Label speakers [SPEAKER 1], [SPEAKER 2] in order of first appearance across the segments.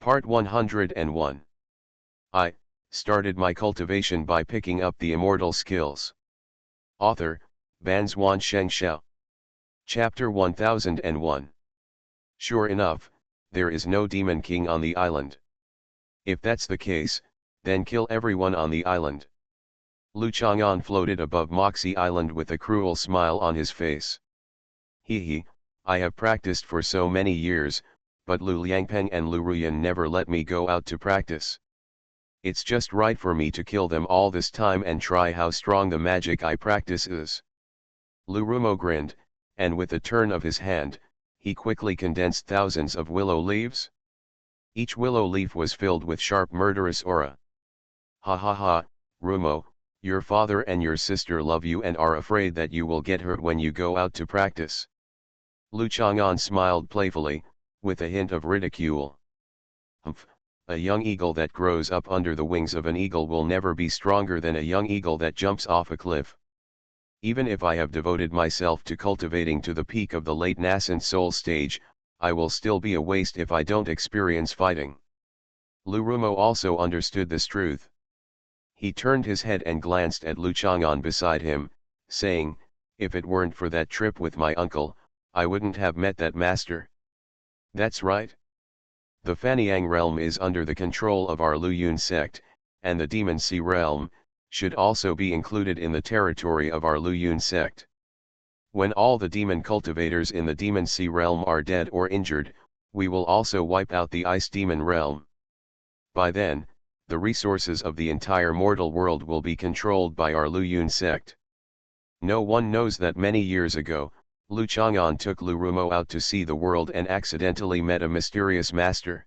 [SPEAKER 1] Part 101. I started my cultivation by picking up the immortal skills. Author, Banzuan Xianxia. Chapter 1001. Sure enough, there is no demon king on the island. If that's the case, then kill everyone on the island. Lu Chang'an floated above Moxie Island with a cruel smile on his face. He, I have practiced for so many years, but Lu Liangpeng and Lu Ruyan never let me go out to practice. It's just right for me to kill them all this time and try how strong the magic I practice is. Lu Rumo grinned, and with a turn of his hand, he quickly condensed thousands of willow leaves. Each willow leaf was filled with sharp murderous aura. Ha ha ha, Rumo, your father and your sister love you and are afraid that you will get hurt when you go out to practice. Lu Chang'an smiled playfully, with a hint of ridicule. Humph, a young eagle that grows up under the wings of an eagle will never be stronger than a young eagle that jumps off a cliff. Even if I have devoted myself to cultivating to the peak of the late nascent soul stage, I will still be a waste if I don't experience fighting. Lu Rumo also understood this truth. He turned his head and glanced at Lu Chang'an beside him, saying, if it weren't for that trip with my uncle, I wouldn't have met that master. That's right. The Fanyang realm is under the control of our Lu Yun sect, and the Demon Sea realm should also be included in the territory of our Lu Yun sect. When all the demon cultivators in the Demon Sea realm are dead or injured, we will also wipe out the Ice Demon realm. By then, the resources of the entire mortal world will be controlled by our Lu Yun sect. No one knows that many years ago, Lu Chang'an took Lu Rumo out to see the world and accidentally met a mysterious master.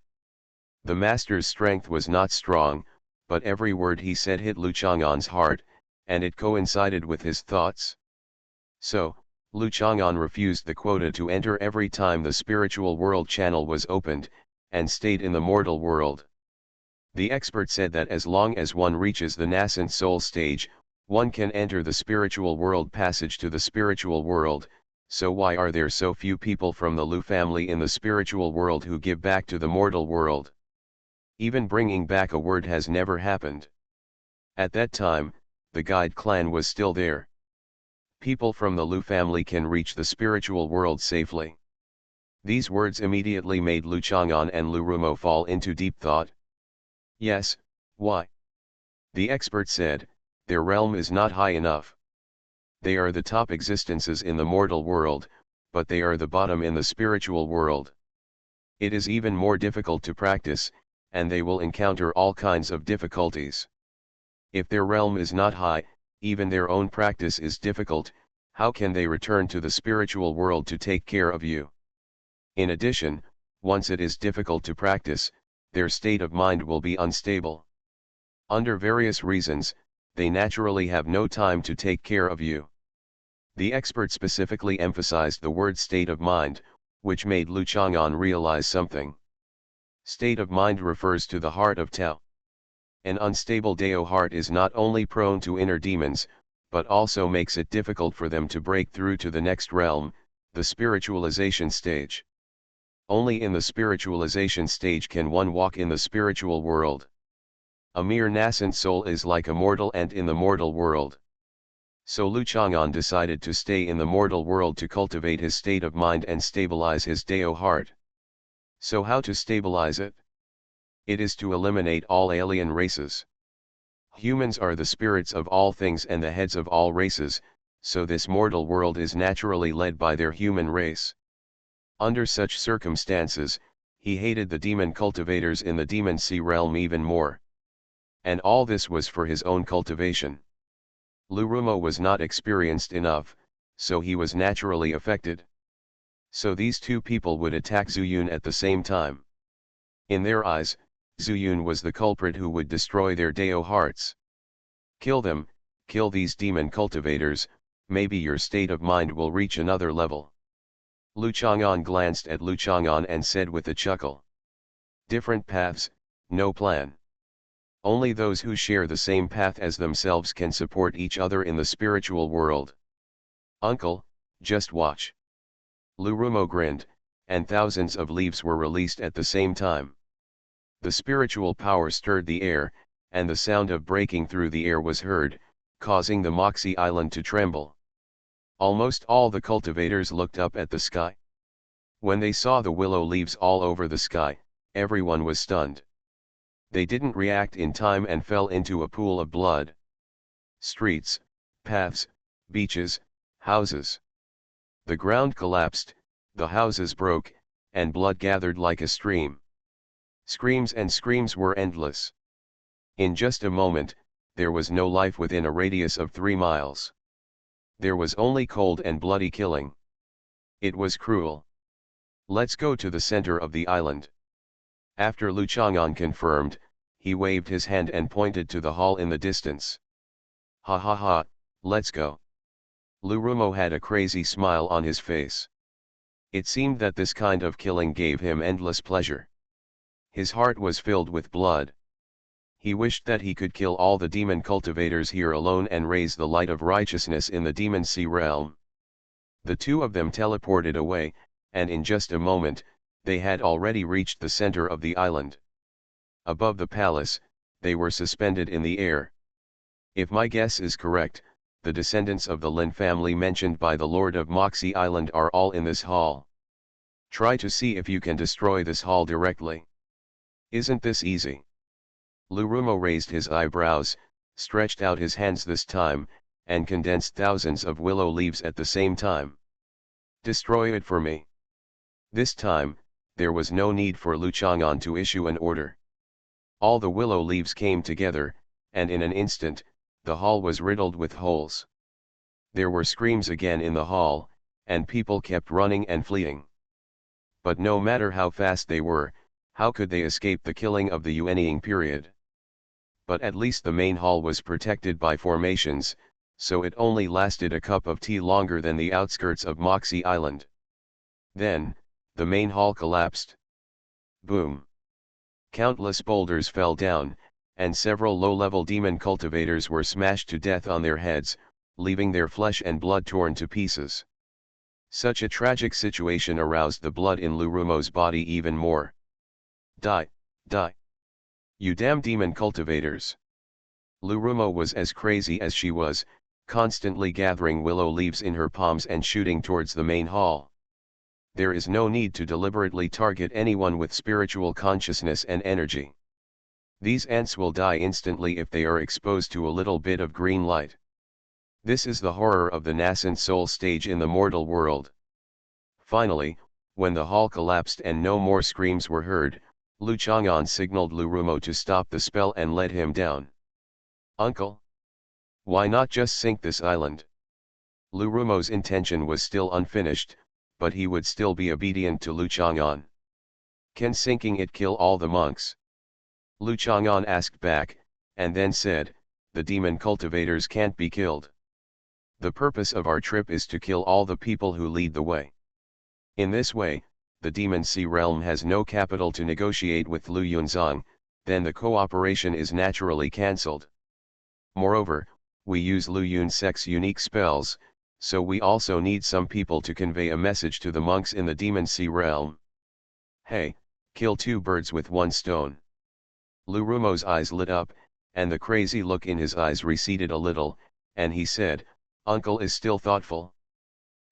[SPEAKER 1] The master's strength was not strong, but every word he said hit Lu Chang'an's heart, and it coincided with his thoughts. So, Lu Chang'an refused the quota to enter every time the spiritual world channel was opened, and stayed in the mortal world. The expert said that as long as one reaches the nascent soul stage, one can enter the spiritual world passage to the spiritual world. So why are there so few people from the Lu family in the spiritual world who give back to the mortal world? Even bringing back a word has never happened. At that time, the Guide clan was still there. People from the Lu family can reach the spiritual world safely. These words immediately made Lu Chang'an and Lu Rumo fall into deep thought. Yes, why? The expert said, their realm is not high enough. They are the top existences in the mortal world, but they are the bottom in the spiritual world. It is even more difficult to practice, and they will encounter all kinds of difficulties. If their realm is not high, even their own practice is difficult, how can they return to the spiritual world to take care of you? In addition, once it is difficult to practice, their state of mind will be unstable. Under various reasons, they naturally have no time to take care of you. The expert specifically emphasized the word state of mind, which made Lu Chang'an realize something. State of mind refers to the heart of Tao. An unstable Dao heart is not only prone to inner demons, but also makes it difficult for them to break through to the next realm, the spiritualization stage. Only in the spiritualization stage can one walk in the spiritual world. A mere nascent soul is like a mortal ant in the mortal world. So Lu Chang'an decided to stay in the mortal world to cultivate his state of mind and stabilize his Dao heart. So how to stabilize it? It is to eliminate all alien races. Humans are the spirits of all things and the heads of all races, so this mortal world is naturally led by their human race. Under such circumstances, he hated the demon cultivators in the Demon Sea realm even more. And all this was for his own cultivation. Lu Rumo was not experienced enough, so he was naturally affected. So these two people would attack Zuyun at the same time. In their eyes, Zuyun was the culprit who would destroy their Dao hearts. Kill them, kill these demon cultivators, maybe your state of mind will reach another level. Lu Chang'an glanced at Lu Chang'an and said with a chuckle. Different paths, no plan. Only those who share the same path as themselves can support each other in the spiritual world. Uncle, just watch. Lu Rumo grinned, and thousands of leaves were released at the same time. The spiritual power stirred the air, and the sound of breaking through the air was heard, causing the Moxie Island to tremble. Almost all the cultivators looked up at the sky. When they saw the willow leaves all over the sky, everyone was stunned. They didn't react in time and fell into a pool of blood. Streets, paths, beaches, houses. The ground collapsed, the houses broke, and blood gathered like a stream. Screams and screams were endless. In just a moment, there was no life within a radius of 3 miles. There was only cold and bloody killing. It was cruel. Let's go to the center of the island. After Lu Chang'an confirmed, he waved his hand and pointed to the hall in the distance. Ha ha ha, let's go. Lu Rumo had a crazy smile on his face. It seemed that this kind of killing gave him endless pleasure. His heart was filled with blood. He wished that he could kill all the demon cultivators here alone and raise the light of righteousness in the demon sea realm. The two of them teleported away, and in just a moment, they had already reached the center of the island. Above the palace, they were suspended in the air. If my guess is correct, the descendants of the Lin family mentioned by the Lord of Moxie Island are all in this hall. Try to see if you can destroy this hall directly. Isn't this easy? Lu Rumo raised his eyebrows, stretched out his hands this time, and condensed thousands of willow leaves at the same time. Destroy it for me. This time, there was no need for Lu Chang'an to issue an order. All the willow leaves came together, and in an instant, the hall was riddled with holes. There were screams again in the hall, and people kept running and fleeing. But no matter how fast they were, how could they escape the killing of the Yuanying period? But at least the main hall was protected by formations, so it only lasted a cup of tea longer than the outskirts of Moxie Island. Then, the main hall collapsed. Boom! Countless boulders fell down, and several low-level demon cultivators were smashed to death on their heads, leaving their flesh and blood torn to pieces. Such a tragic situation aroused the blood in Lu Rumo's body even more. Die, die! You damn demon cultivators! Lu Rumo was as crazy as she was, constantly gathering willow leaves in her palms and shooting towards the main hall. There is no need to deliberately target anyone with spiritual consciousness and energy. These ants will die instantly if they are exposed to a little bit of green light. This is the horror of the nascent soul stage in the mortal world. Finally, when the hall collapsed and no more screams were heard, Lu Chang'an signaled Lu Rumo to stop the spell and let him down. Uncle? Why not just sink this island? Lu Rumo's intention was still unfinished, but he would still be obedient to Lu Chang'an. Can sinking it kill all the monks? Lu Chang'an asked back, and then said, the demon cultivators can't be killed. The purpose of our trip is to kill all the people who lead the way. In this way, the demon sea realm has no capital to negotiate with Lu Yunzang, then the cooperation is naturally cancelled. Moreover, we use Lu Yunsek's unique spells, so we also need some people to convey a message to the monks in the demon sea realm. Hey, kill two birds with one stone. Lu Rumo's eyes lit up, and the crazy look in his eyes receded a little, and he said, Uncle is still thoughtful.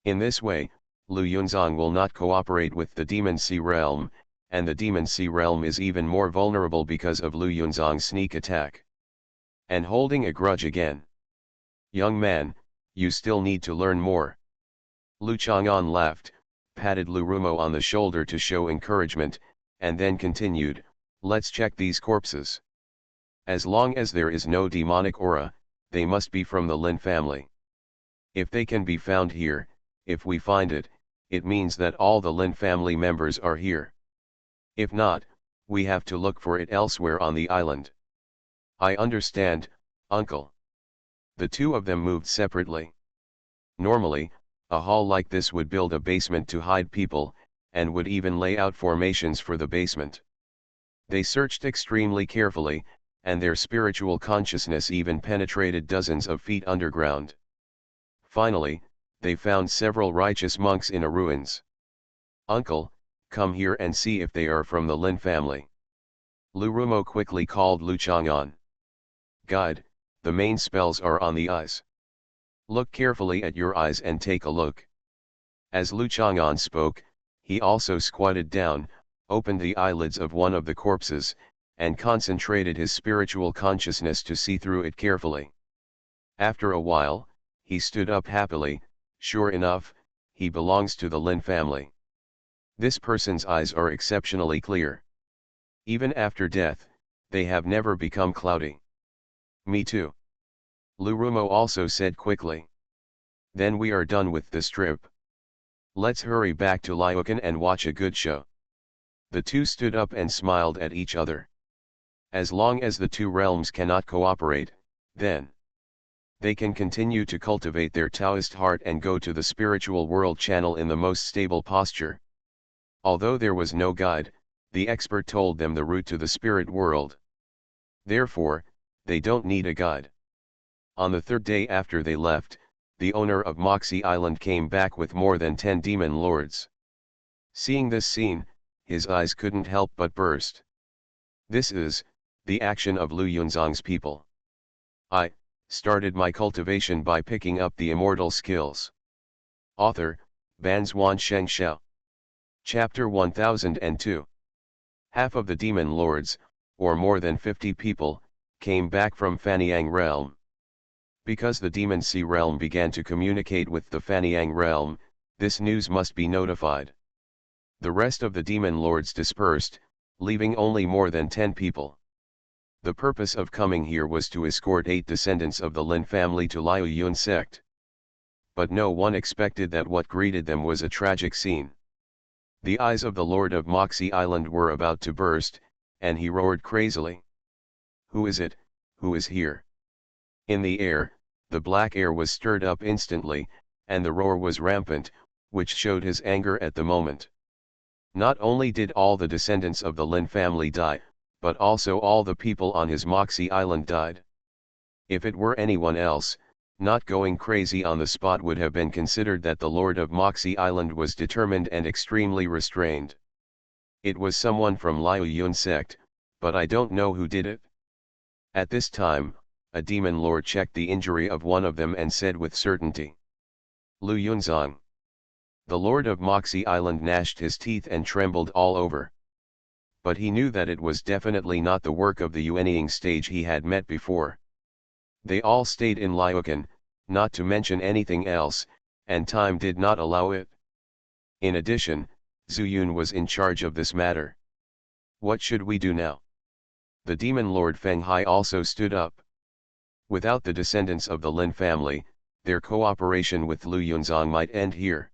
[SPEAKER 1] In this way, Lu Yunzang will not cooperate with the demon sea realm, and the demon sea realm is even more vulnerable because of Lu Yunzang's sneak attack. And holding a grudge again. Young man, you still need to learn more. Lu Chang'an laughed, patted Lu Rumo on the shoulder to show encouragement, and then continued, let's check these corpses. As long as there is no demonic aura, they must be from the Lin family. If they can be found here, if we find it, it means that all the Lin family members are here. If not, we have to look for it elsewhere on the island. I understand, uncle. The two of them moved separately. Normally, a hall like this would build a basement to hide people, and would even lay out formations for the basement. They searched extremely carefully, and their spiritual consciousness even penetrated dozens of feet underground. Finally, they found several righteous monks in a ruins. Uncle, come here and see if they are from the Lin family. Lu Rumo quickly called Lu Chang'an. Guide, the main spells are on the eyes. Look carefully at your eyes and take a look. As Lu Chang'an spoke, he also squatted down, opened the eyelids of one of the corpses, and concentrated his spiritual consciousness to see through it carefully. After a while, he stood up happily. Sure enough, he belongs to the Lin family. This person's eyes are exceptionally clear. Even after death, they have never become cloudy. Me too. Lu Rumo also said quickly. Then we are done with this trip. Let's hurry back to Liukan and watch a good show. The two stood up and smiled at each other. As long as the two realms cannot cooperate, then they can continue to cultivate their Taoist heart and go to the spiritual world channel in the most stable posture. Although there was no guide, the expert told them the route to the spirit world. Therefore, they don't need a guide. On the third day after they left, the owner of Moxie Island came back with more than 10 demon lords. Seeing this scene, his eyes couldn't help but burst. This is the action of Lu Yunzong's people. I started my cultivation by picking up the immortal skills. Author, Banzuan Xianxia. Chapter 1002. Half of the demon lords, or more than 50 people, came back from Fanyang realm. Because the demon sea realm began to communicate with the Fanyang realm, this news must be notified. The rest of the demon lords dispersed, leaving only more than 10 people. The purpose of coming here was to escort 8 descendants of the Lin family to Liu Yun sect. But no one expected that what greeted them was a tragic scene. The eyes of the Lord of Moxie Island were about to burst, and he roared crazily. Who is it, who is here? In the air, the black air was stirred up instantly, and the roar was rampant, which showed his anger at the moment. Not only did all the descendants of the Lin family die, but also all the people on his Moxie Island died. If it were anyone else, not going crazy on the spot would have been considered that the Lord of Moxie Island was determined and extremely restrained. It was someone from Liu Yun sect, but I don't know who did it. At this time, a demon lord checked the injury of one of them and said with certainty. Lu Yunzong. The Lord of Moxie Island gnashed his teeth and trembled all over. But he knew that it was definitely not the work of the Yuanying stage he had met before. They all stayed in Liukan, not to mention anything else, and time did not allow it. In addition, Zuyun was in charge of this matter. What should we do now? The demon lord Feng Hai also stood up. Without the descendants of the Lin family, their cooperation with Lu Yunzong might end here.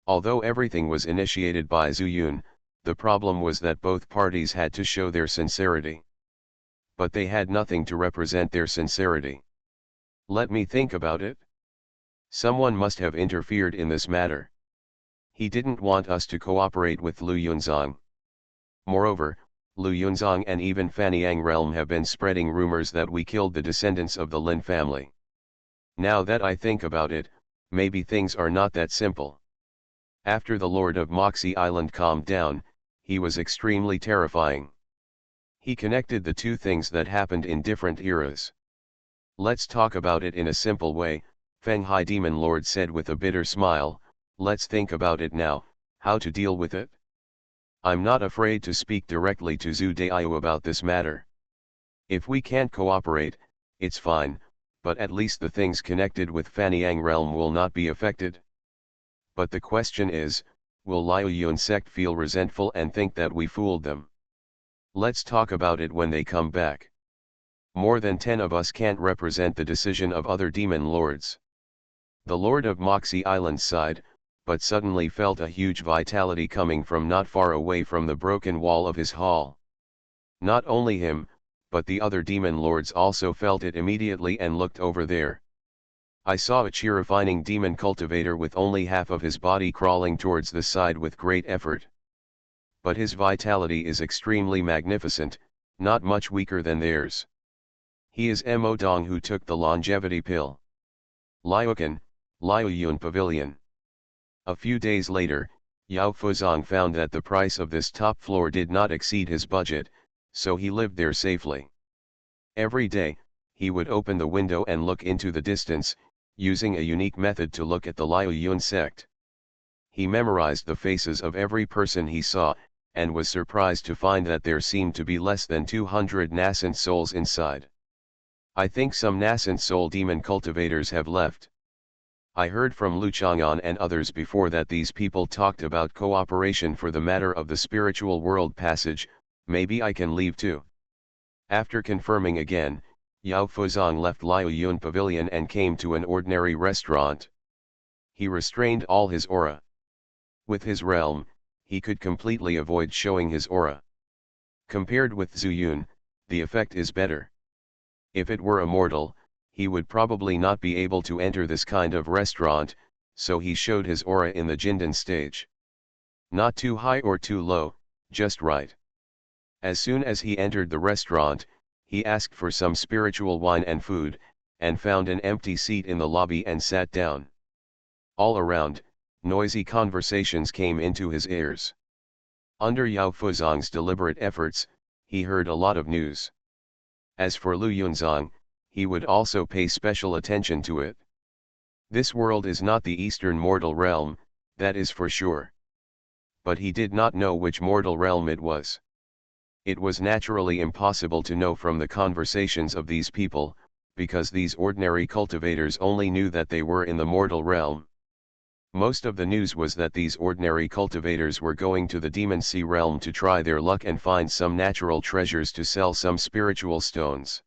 [SPEAKER 1] Although everything was initiated by Zuyun, the problem was that both parties had to show their sincerity. But they had nothing to represent their sincerity. Let me think about it. Someone must have interfered in this matter. He didn't want us to cooperate with Lu Yunzong. Moreover, Lu Yunzong and even Fanyang realm have been spreading rumors that we killed the descendants of the Lin family. Now that I think about it, maybe things are not that simple. After the Lord of Moxie Island calmed down, he was extremely terrifying. He connected the two things that happened in different eras. Let's talk about it in a simple way, Feng Hai Demon Lord said with a bitter smile. Let's think about it now, how to deal with it. I'm not afraid to speak directly to Zhu Daiyu about this matter. If we can't cooperate, it's fine, but at least the things connected with Fanyang realm will not be affected. But the question is, will Liu Yun sect feel resentful and think that we fooled them? Let's talk about it when they come back. More than 10 of us can't represent the decision of other demon lords. The Lord of Moxie Island sighed, but suddenly felt a huge vitality coming from not far away from the broken wall of his hall. Not only him, but the other demon lords also felt it immediately and looked over there. I saw a cheerifying demon cultivator with only half of his body crawling towards the side with great effort. But his vitality is extremely magnificent, not much weaker than theirs. He is Mo Dong who took the longevity pill. Liukan, Liu Yun Pavilion. A few days later, Yao Fuzong found that the price of this top floor did not exceed his budget, so he lived there safely. Every day, he would open the window and look into the distance, using a unique method to look at the Liu Yun sect. He memorized the faces of every person he saw, and was surprised to find that there seemed to be less than 200 nascent souls inside. I think some nascent soul demon cultivators have left. I heard from Lu Chang'an and others before that these people talked about cooperation for the matter of the spiritual world passage. Maybe I can leave too. After confirming again, Yao Fuzong left Liu Yun Pavilion and came to an ordinary restaurant. He restrained all his aura. With his realm, he could completely avoid showing his aura. Compared with Zhu Yun, the effect is better. If it were immortal, he would probably not be able to enter this kind of restaurant, so he showed his aura in the Jindan stage. Not too high or too low, just right. As soon as he entered the restaurant, he asked for some spiritual wine and food, and found an empty seat in the lobby and sat down. All around, noisy conversations came into his ears. Under Yao Fuzong's deliberate efforts, he heard a lot of news. As for Lu Yunzong, he would also pay special attention to it. This world is not the Eastern mortal realm, that is for sure. But he did not know which mortal realm it was. It was naturally impossible to know from the conversations of these people, because these ordinary cultivators only knew that they were in the mortal realm. Most of the news was that these ordinary cultivators were going to the Demon Sea realm to try their luck and find some natural treasures to sell some spiritual stones.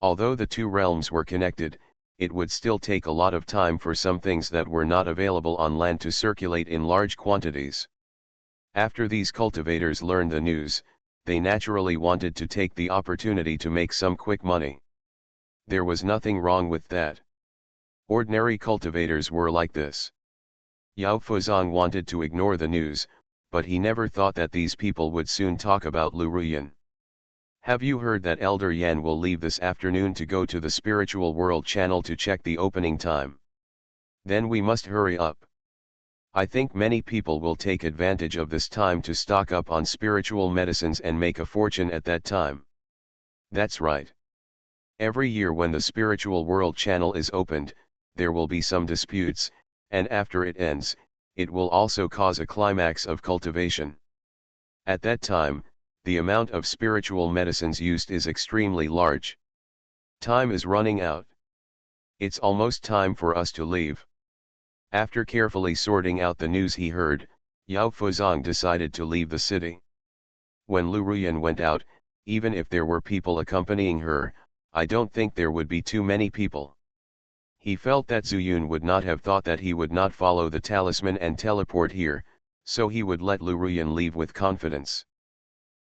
[SPEAKER 1] Although the two realms were connected, it would still take a lot of time for some things that were not available on land to circulate in large quantities. After these cultivators learned the news, they naturally wanted to take the opportunity to make some quick money. There was nothing wrong with that. Ordinary cultivators were like this. Yao Fuzong wanted to ignore the news, but he never thought that these people would soon talk about Lu Ruyan. Have you heard that Elder Yan will leave this afternoon to go to the Spiritual World channel to check the opening time? Then we must hurry up. I think many people will take advantage of this time to stock up on spiritual medicines and make a fortune at that time. That's right. Every year when the Spiritual World channel is opened, there will be some disputes, and after it ends, it will also cause a climax of cultivation. At that time, the amount of spiritual medicines used is extremely large. Time is running out. It's almost time for us to leave. After carefully sorting out the news he heard, Yao Fuzong decided to leave the city. When Lu Ruyan went out, even if there were people accompanying her, I don't think there would be too many people. He felt that Zhu Yun would not have thought that he would not follow the talisman and teleport here, so he would let Lu Ruyan leave with confidence.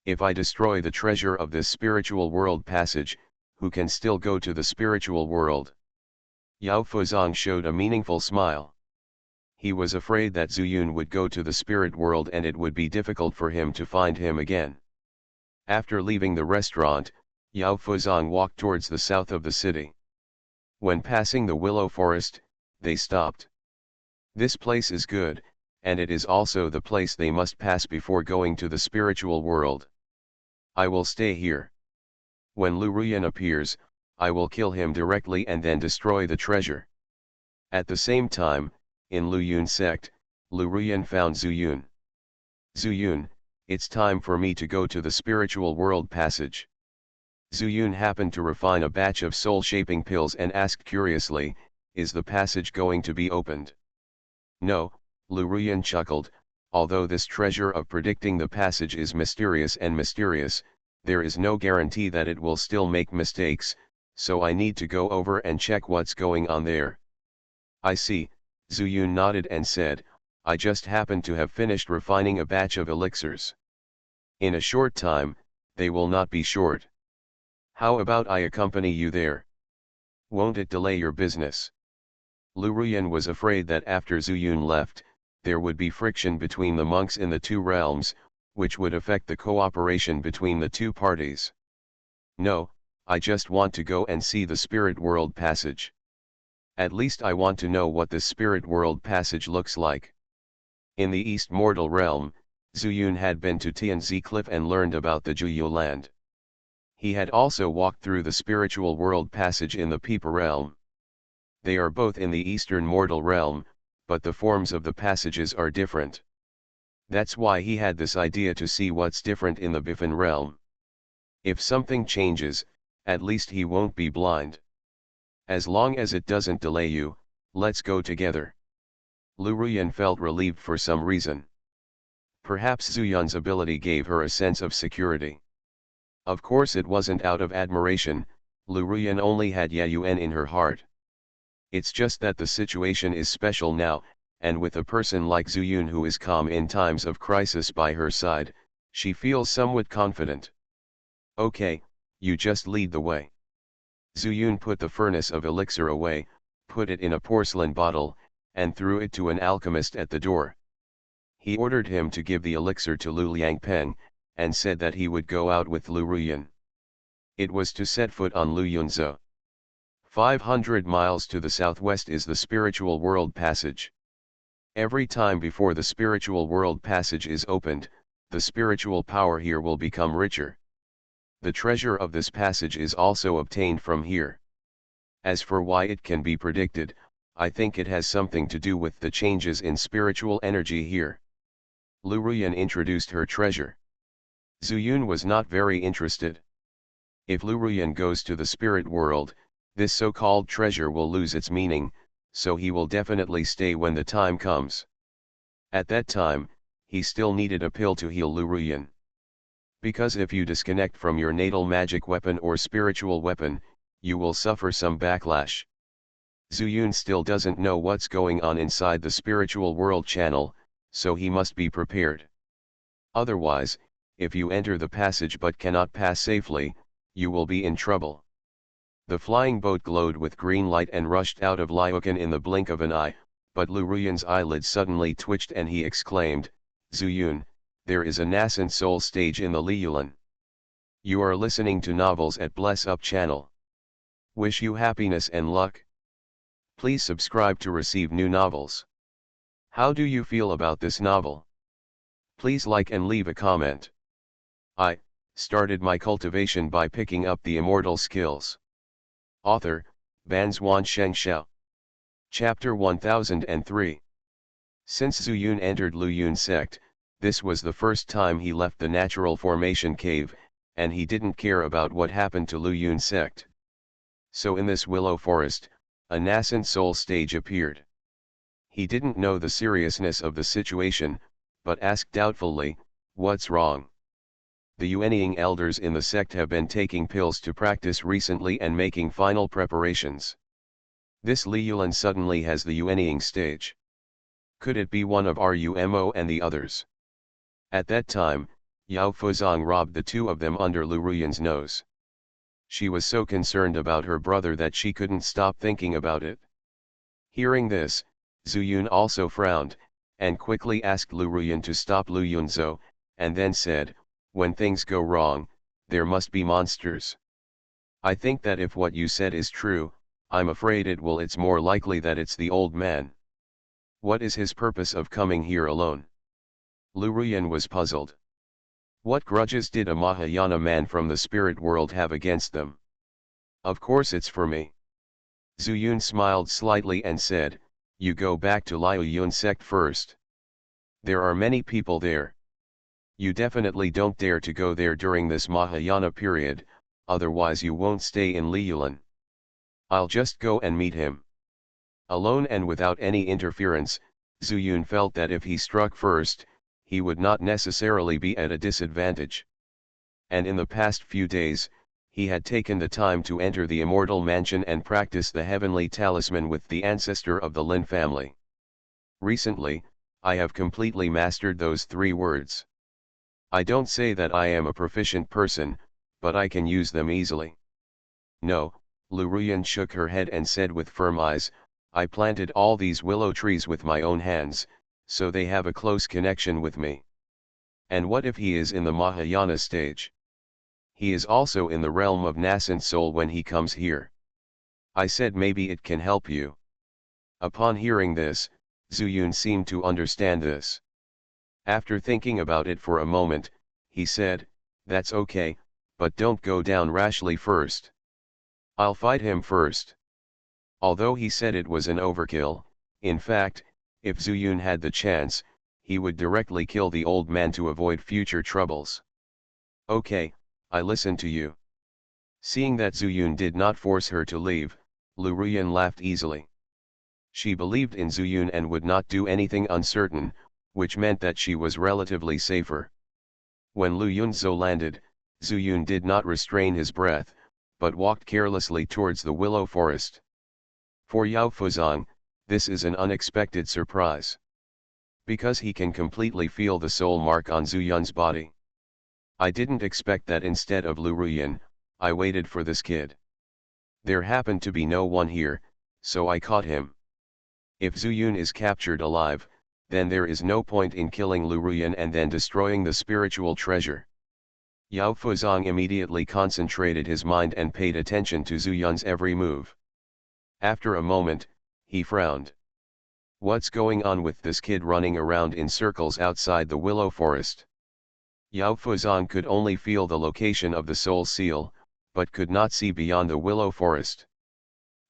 [SPEAKER 1] If I destroy the treasure of this spiritual world passage, who can still go to the spiritual world? Yao Fuzong showed a meaningful smile. He was afraid that Zhu Yun would go to the spirit world and it would be difficult for him to find him again. After leaving the restaurant, Yao Fuzong walked towards the south of the city. When passing the willow forest, they stopped. This place is good, and it is also the place they must pass before going to the spiritual world. I will stay here. When Lu Ruyan appears, I will kill him directly and then destroy the treasure. At the same time, in Lu Yun sect, Lu Ruyan found Zhu Yun. Zhu Yun, it's time for me to go to the spiritual world passage. Zhu Yun happened to refine a batch of soul-shaping pills and asked curiously, is the passage going to be opened? No, Lu Ruyan chuckled, although this treasure of predicting the passage is mysterious, there is no guarantee that it will still make mistakes, so I need to go over and check what's going on there. I see, Zhu Yun nodded and said, I just happened to have finished refining a batch of elixirs. In a short time, they will not be short. How about I accompany you there? Won't it delay your business? Lu Ruyan was afraid that after Zhu Yun left, there would be friction between the monks in the two realms, which would affect the cooperation between the two parties. No, I just want to go and see the spirit world passage. At least I want to know what the spirit world passage looks like. In the East Mortal realm, Zhu Yun had been to Tianzi Cliff and learned about the Juyu land. He had also walked through the spiritual world passage in the Peepa realm. They are both in the eastern mortal realm, but the forms of the passages are different. That's why he had this idea to see what's different in the Bifin realm. If something changes, at least he won't be blind. As long as it doesn't delay you, let's go together. Lu Ruyan felt relieved for some reason. Perhaps Zuyun's ability gave her a sense of security. Of course it wasn't out of admiration, Lu Ruyan only had Yayuan in her heart. It's just that the situation is special now, and with a person like Zuyun who is calm in times of crisis by her side, she feels somewhat confident. Okay, you just lead the way. Zuyun put the furnace of elixir away, put it in a porcelain bottle, and threw it to an alchemist at the door. He ordered him to give the elixir to Lu Liangpeng, and said that he would go out with Lu Ruyan. It was to set foot on Lu Yunzhou. 500 miles to the southwest is the spiritual world passage. Every time before the spiritual world passage is opened, the spiritual power here will become richer. The treasure of this passage is also obtained from here. As for why it can be predicted, I think it has something to do with the changes in spiritual energy here. Lu Ruyan introduced her treasure. Zuyun was not very interested. If Lu Ruyan goes to the spirit world, this so-called treasure will lose its meaning, so he will definitely stay when the time comes. At that time, he still needed a pill to heal Lu Ruyan. Because if you disconnect from your natal magic weapon or spiritual weapon, you will suffer some backlash. Zuyun still doesn't know what's going on inside the spiritual world channel, so he must be prepared. Otherwise, if you enter the passage but cannot pass safely, you will be in trouble. The flying boat glowed with green light and rushed out of Liukan in the blink of an eye, but Lu Ruyan's eyelids suddenly twitched and he exclaimed, Zuyun, there is a nascent soul stage in the Liulan. You are listening to novels at Bless Up channel. Wish you happiness and luck. Please subscribe to receive new novels. How do you feel about this novel? Please like and leave a comment. I started my cultivation by picking up the immortal skills. Author, Banzuan Xianxia. Chapter 1003. Since Zuyun entered Lu Yun sect, this was the first time he left the natural formation cave, and he didn't care about what happened to Lu Yun sect. So in this willow forest, a nascent soul stage appeared. He didn't know the seriousness of the situation, but asked doubtfully, what's wrong? The Yuanying elders in the sect have been taking pills to practice recently and making final preparations. This Liulan suddenly has the Yuanying stage. Could it be one of Rumo and the others? At that time, Yao Fuzong robbed the two of them under Lu Ruyan's nose. She was so concerned about her brother that she couldn't stop thinking about it. Hearing this, Zuyun also frowned, and quickly asked Lu Ruyan to stop Lu Yunzhou, and then said, when things go wrong, there must be monsters. I think that if what you said is true, I'm afraid it's more likely that it's the old man. What is his purpose of coming here alone? Lu Ruyan was puzzled. What grudges did a Mahayana man from the spirit world have against them? Of course it's for me. Zuyun smiled slightly and said, you go back to Liu Yun sect first. There are many people there. You definitely don't dare to go there during this Mahayana period, otherwise you won't stay in Liulan. I'll just go and meet him. Alone and without any interference, Zuyun felt that if he struck first, he would not necessarily be at a disadvantage. And in the past few days, he had taken the time to enter the immortal mansion and practice the heavenly talisman with the ancestor of the Lin family. Recently, I have completely mastered those 3 words. I don't say that I am a proficient person, but I can use them easily. No, Lu Ruyan shook her head and said with firm eyes, I planted all these willow trees with my own hands, so they have a close connection with me. And what if he is in the Mahayana stage? He is also in the realm of nascent soul when he comes here. I said maybe it can help you. Upon hearing this, Zuyun seemed to understand this. After thinking about it for a moment, he said, that's okay, but don't go down rashly first. I'll fight him first. Although he said it was an overkill, in fact, if Zuyun had the chance, he would directly kill the old man to avoid future troubles. Okay, I listen to you. Seeing that Zuyun did not force her to leave, Lu Ruyan laughed easily. She believed in Zuyun and would not do anything uncertain, which meant that she was relatively safer. When Lu Yunzhou landed, Zuyun did not restrain his breath, but walked carelessly towards the willow forest. For Yao Fuzong, this is an unexpected surprise. Because he can completely feel the soul mark on Zuyun's body. I didn't expect that. Instead of Lu Ruyan, I waited for this kid. There happened to be no one here, so I caught him. If Zuyun is captured alive, then there is no point in killing Lu Ruyan and then destroying the spiritual treasure. Yao Fuzong immediately concentrated his mind and paid attention to Zuyun's every move. After a moment, he frowned. What's going on with this kid running around in circles outside the willow forest? Yao Fuzong could only feel the location of the soul seal, but could not see beyond the willow forest.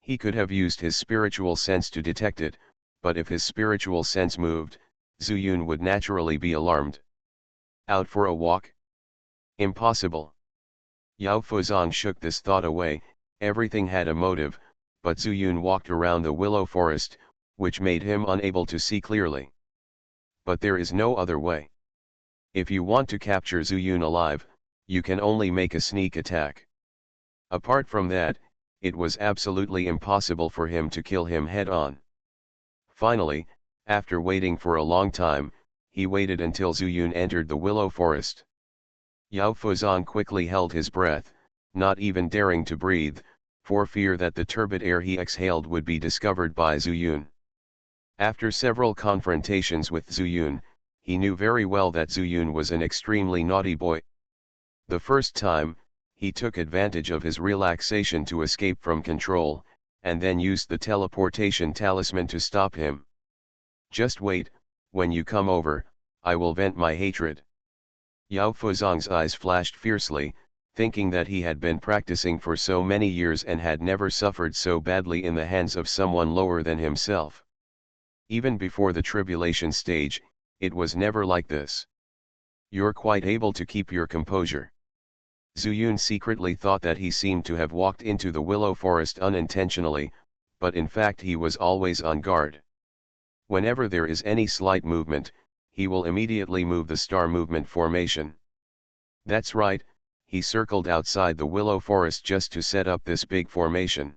[SPEAKER 1] He could have used his spiritual sense to detect it, but if his spiritual sense moved, Zuyun would naturally be alarmed. Out for a walk? Impossible. Yao Fuzong shook this thought away. Everything had a motive, but Zuyun walked around the willow forest, which made him unable to see clearly. But there is no other way. If you want to capture Zuyun alive, you can only make a sneak attack. Apart from that, it was absolutely impossible for him to kill him head-on. Finally, after waiting for a long time, he waited until Zuyun entered the willow forest. Yao Fuzong quickly held his breath, not even daring to breathe, for fear that the turbid air he exhaled would be discovered by Zuyun. After several confrontations with Zuyun, he knew very well that Zuyun was an extremely naughty boy. The first time, he took advantage of his relaxation to escape from control, and then used the teleportation talisman to stop him. Just wait, when you come over, I will vent my hatred. Yao Fuzong's eyes flashed fiercely, thinking that he had been practicing for so many years and had never suffered so badly in the hands of someone lower than himself. Even before the tribulation stage, it was never like this. You're quite able to keep your composure. Zuyun secretly thought that he seemed to have walked into the willow forest unintentionally, but in fact he was always on guard. Whenever there is any slight movement, he will immediately move the star movement formation. That's right, he circled outside the willow forest just to set up this big formation.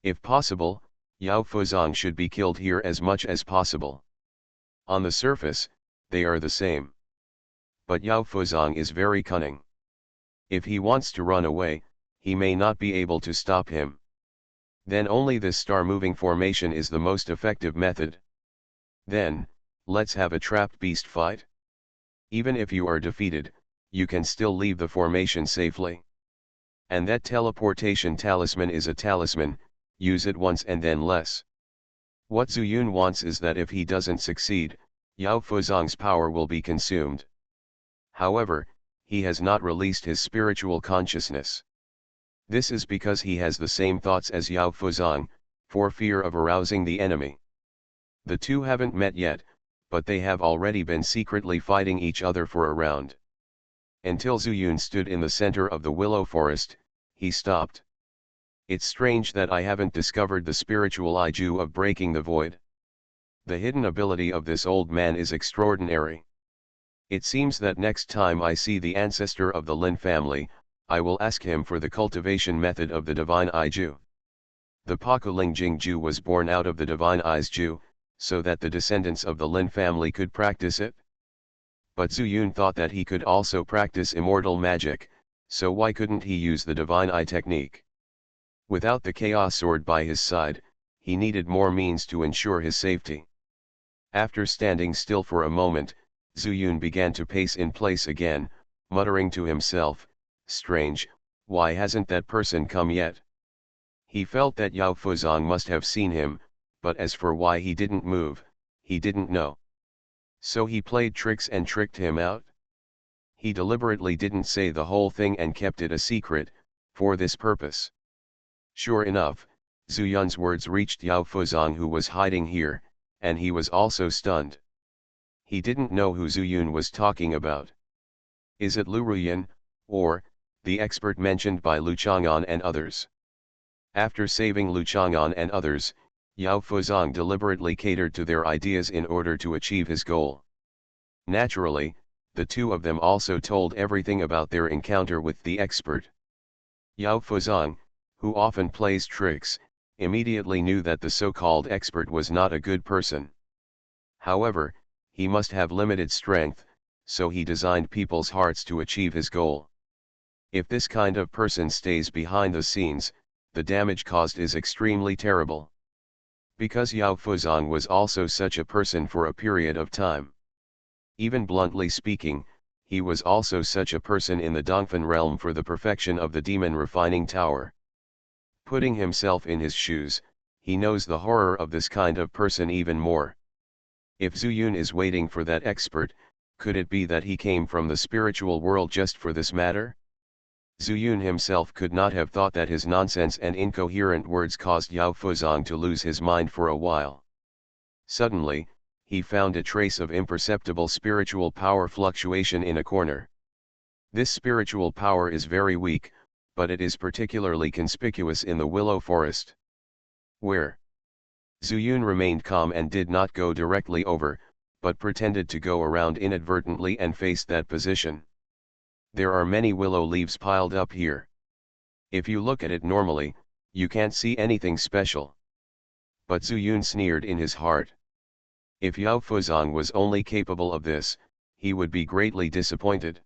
[SPEAKER 1] If possible, Yao Fuzong should be killed here as much as possible. On the surface, they are the same. But Yao Fuzong is very cunning. If he wants to run away, he may not be able to stop him. Then only this star-moving formation is the most effective method. Then, let's have a trapped beast fight. Even if you are defeated, you can still leave the formation safely. And that teleportation talisman is a talisman, use it once and then less. What Zuyun wants is that if he doesn't succeed, Yao Fuzong's power will be consumed. However, he has not released his spiritual consciousness. This is because he has the same thoughts as Yao Fuzong, for fear of arousing the enemy. The two haven't met yet, but they have already been secretly fighting each other for a round. Until Zuyun stood in the center of the willow forest, he stopped. It's strange that I haven't discovered the spiritual Iju of breaking the void. The hidden ability of this old man is extraordinary. It seems that next time I see the ancestor of the Lin family, I will ask him for the cultivation method of the divine Iju. The Pakuling Jingju was born out of the divine Iju, so that the descendants of the Lin family could practice it. But Zuyun thought that he could also practice immortal magic, so why couldn't he use the divine eye technique? Without the chaos sword by his side, he needed more means to ensure his safety. After standing still for a moment, Zuyun began to pace in place again, muttering to himself, strange, why hasn't that person come yet? He felt that Yao Fuzong must have seen him, but as for why he didn't move, he didn't know. So he played tricks and tricked him out? He deliberately didn't say the whole thing and kept it a secret, for this purpose. Sure enough, Zhu Yun's words reached Yao Fuzong, who was hiding here, and he was also stunned. He didn't know who Zhu Yun was talking about. Is it Lu Ruyan, or the expert mentioned by Lu Chang'an and others? After saving Lu Chang'an and others, Yao Fuzong deliberately catered to their ideas in order to achieve his goal. Naturally, the two of them also told everything about their encounter with the expert. Yao Fuzong, who often plays tricks, immediately knew that the so-called expert was not a good person. However, he must have limited strength, so he designed people's hearts to achieve his goal. If this kind of person stays behind the scenes, the damage caused is extremely terrible. Because Yao Fuzong was also such a person for a period of time. Even bluntly speaking, he was also such a person in the Dongfan realm for the perfection of the demon refining tower. Putting himself in his shoes, he knows the horror of this kind of person even more. If Zhu Yun is waiting for that expert, could it be that he came from the spiritual world just for this matter? Zhu Yun himself could not have thought that his nonsense and incoherent words caused Yao Fuzong to lose his mind for a while. Suddenly, he found a trace of imperceptible spiritual power fluctuation in a corner. This spiritual power is very weak, but it is particularly conspicuous in the willow forest. Where? Zhu Yun remained calm and did not go directly over, but pretended to go around inadvertently and face that position. There are many willow leaves piled up here. If you look at it normally, you can't see anything special. But Zhu Yun sneered in his heart. If Yao Fuzong was only capable of this, he would be greatly disappointed.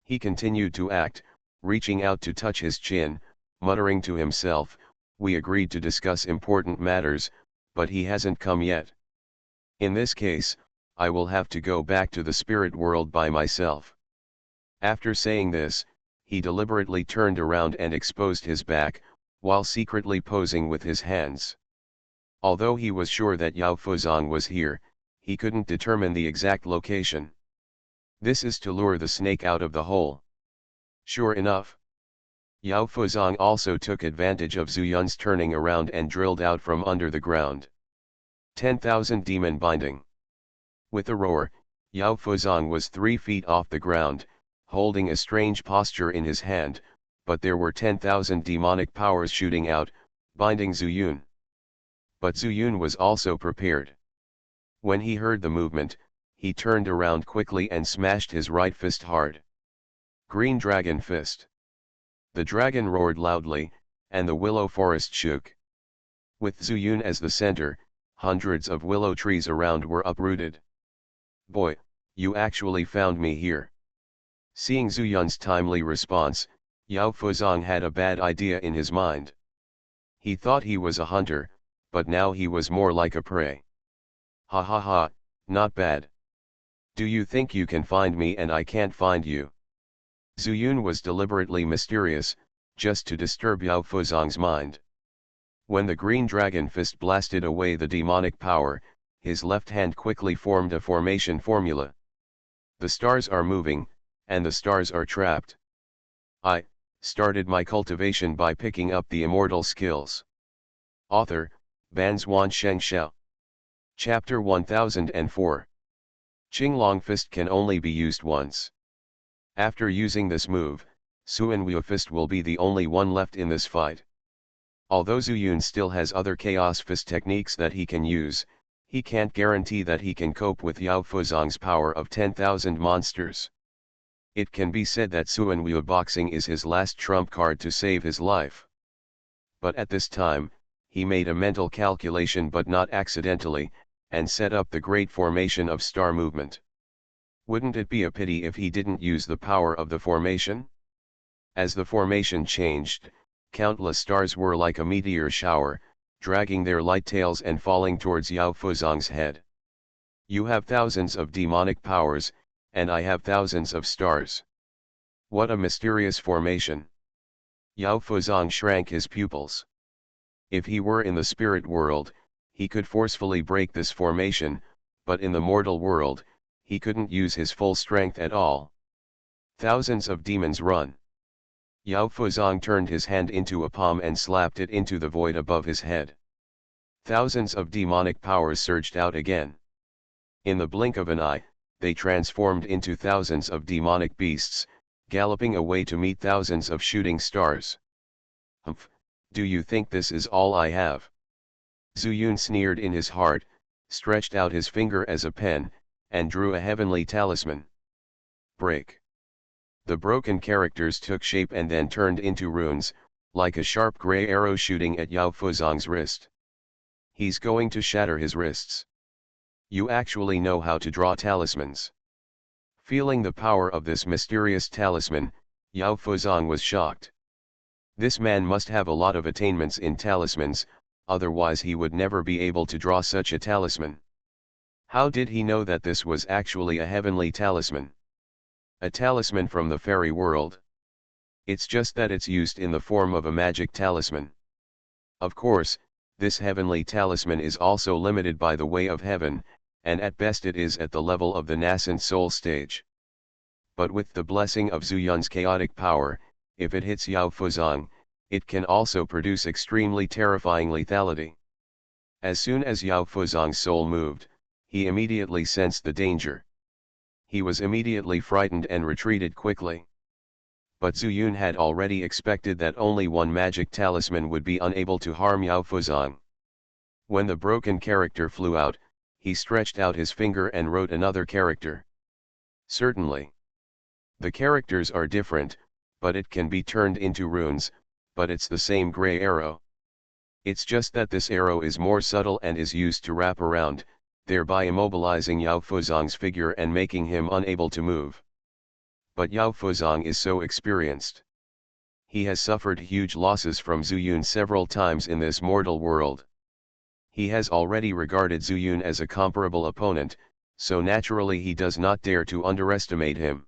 [SPEAKER 1] He continued to act, reaching out to touch his chin, muttering to himself, "We agreed to discuss important matters, but he hasn't come yet. In this case, I will have to go back to the spirit world by myself." After saying this, he deliberately turned around and exposed his back, while secretly posing with his hands. Although he was sure that Yao Fuzong was here, he couldn't determine the exact location. This is to lure the snake out of the hole. Sure enough, Yao Fuzong also took advantage of Zhu Yun's turning around and drilled out from under the ground. 10,000 demon binding. With a roar, Yao Fuzong was 3 feet off the ground, holding a strange posture in his hand, but there were 10,000 demonic powers shooting out, binding Zhu Yun. But Zhu Yun was also prepared. When he heard the movement, he turned around quickly and smashed his right fist hard. Green Dragon Fist. The dragon roared loudly, and the willow forest shook. With Zhu Yun as the center, hundreds of willow trees around were uprooted. "Boy, you actually found me here." Seeing Zhu Yun's timely response, Yao Fuzong had a bad idea in his mind. He thought he was a hunter, but now he was more like a prey. "Ha ha ha, not bad. Do you think you can find me and I can't find you?" Zhu Yun was deliberately mysterious, just to disturb Yao Fuzong's mind. When the green dragon fist blasted away the demonic power, his left hand quickly formed a formation formula. "The stars are moving, and the stars are trapped. I started my cultivation by picking up the immortal skills." Author, Banzhuan Xianxia. Chapter 1004. Qinglong Fist can only be used once. After using this move, Suanwu Fist will be the only one left in this fight. Although Zhu Yun still has other Chaos Fist techniques that he can use, he can't guarantee that he can cope with Yao Fuzong's power of 10,000 monsters. It can be said that Suanwu boxing is his last trump card to save his life. But at this time, he made a mental calculation, but not accidentally, and set up the great formation of star movement. Wouldn't it be a pity if he didn't use the power of the formation? As the formation changed, countless stars were like a meteor shower, dragging their light tails and falling towards Yao Fuzong's head. "You have thousands of demonic powers, and I have thousands of stars. What a mysterious formation." Yao Fuzong shrank his pupils. If he were in the spirit world, he could forcefully break this formation, but in the mortal world, he couldn't use his full strength at all. Thousands of demons run. Yao Fuzong turned his hand into a palm and slapped it into the void above his head. Thousands of demonic powers surged out again. In the blink of an eye, they transformed into thousands of demonic beasts, galloping away to meet thousands of shooting stars. Humph, do you think this is all I have? Zhu Yun sneered in his heart, stretched out his finger as a pen, and drew a heavenly talisman. Break. The broken characters took shape and then turned into runes, like a sharp gray arrow shooting at Yao Fuzong's wrist. He's going to shatter his wrists. You actually know how to draw talismans. Feeling the power of this mysterious talisman, Yao Fuzong was shocked. This man must have a lot of attainments in talismans, otherwise he would never be able to draw such a talisman. How did he know that this was actually a heavenly talisman? A talisman from the fairy world. It's just that it's used in the form of a magic talisman. Of course, this heavenly talisman is also limited by the way of heaven, and at best it is at the level of the nascent soul stage. But with the blessing of Zhu Yun's chaotic power, if it hits Yao Fuzong, it can also produce extremely terrifying lethality. As soon as Yao Fuzong's soul moved, he immediately sensed the danger. He was immediately frightened and retreated quickly. But Zhu Yun had already expected that only one magic talisman would be unable to harm Yao Fuzong. When the broken character flew out, he stretched out his finger and wrote another character. Certainly. The characters are different, but it can be turned into runes, but it's the same gray arrow. It's just that this arrow is more subtle and is used to wrap around, thereby immobilizing Yao Fuzong's figure and making him unable to move. But Yao Fuzong is so experienced. He has suffered huge losses from Zhu Yun several times in this mortal world. He has already regarded Zhu Yun as a comparable opponent, so naturally he does not dare to underestimate him.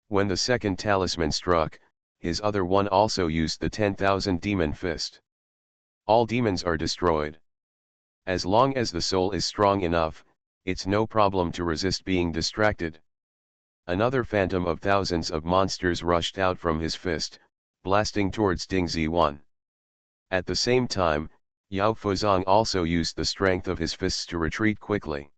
[SPEAKER 1] When the second talisman struck, his other one also used the 10,000 demon fist. All demons are destroyed. As long as the soul is strong enough, it's no problem to resist being distracted. Another phantom of thousands of monsters rushed out from his fist, blasting towards Ding Ziwan. At the same time, Yao Fuzong also used the strength of his fists to retreat quickly.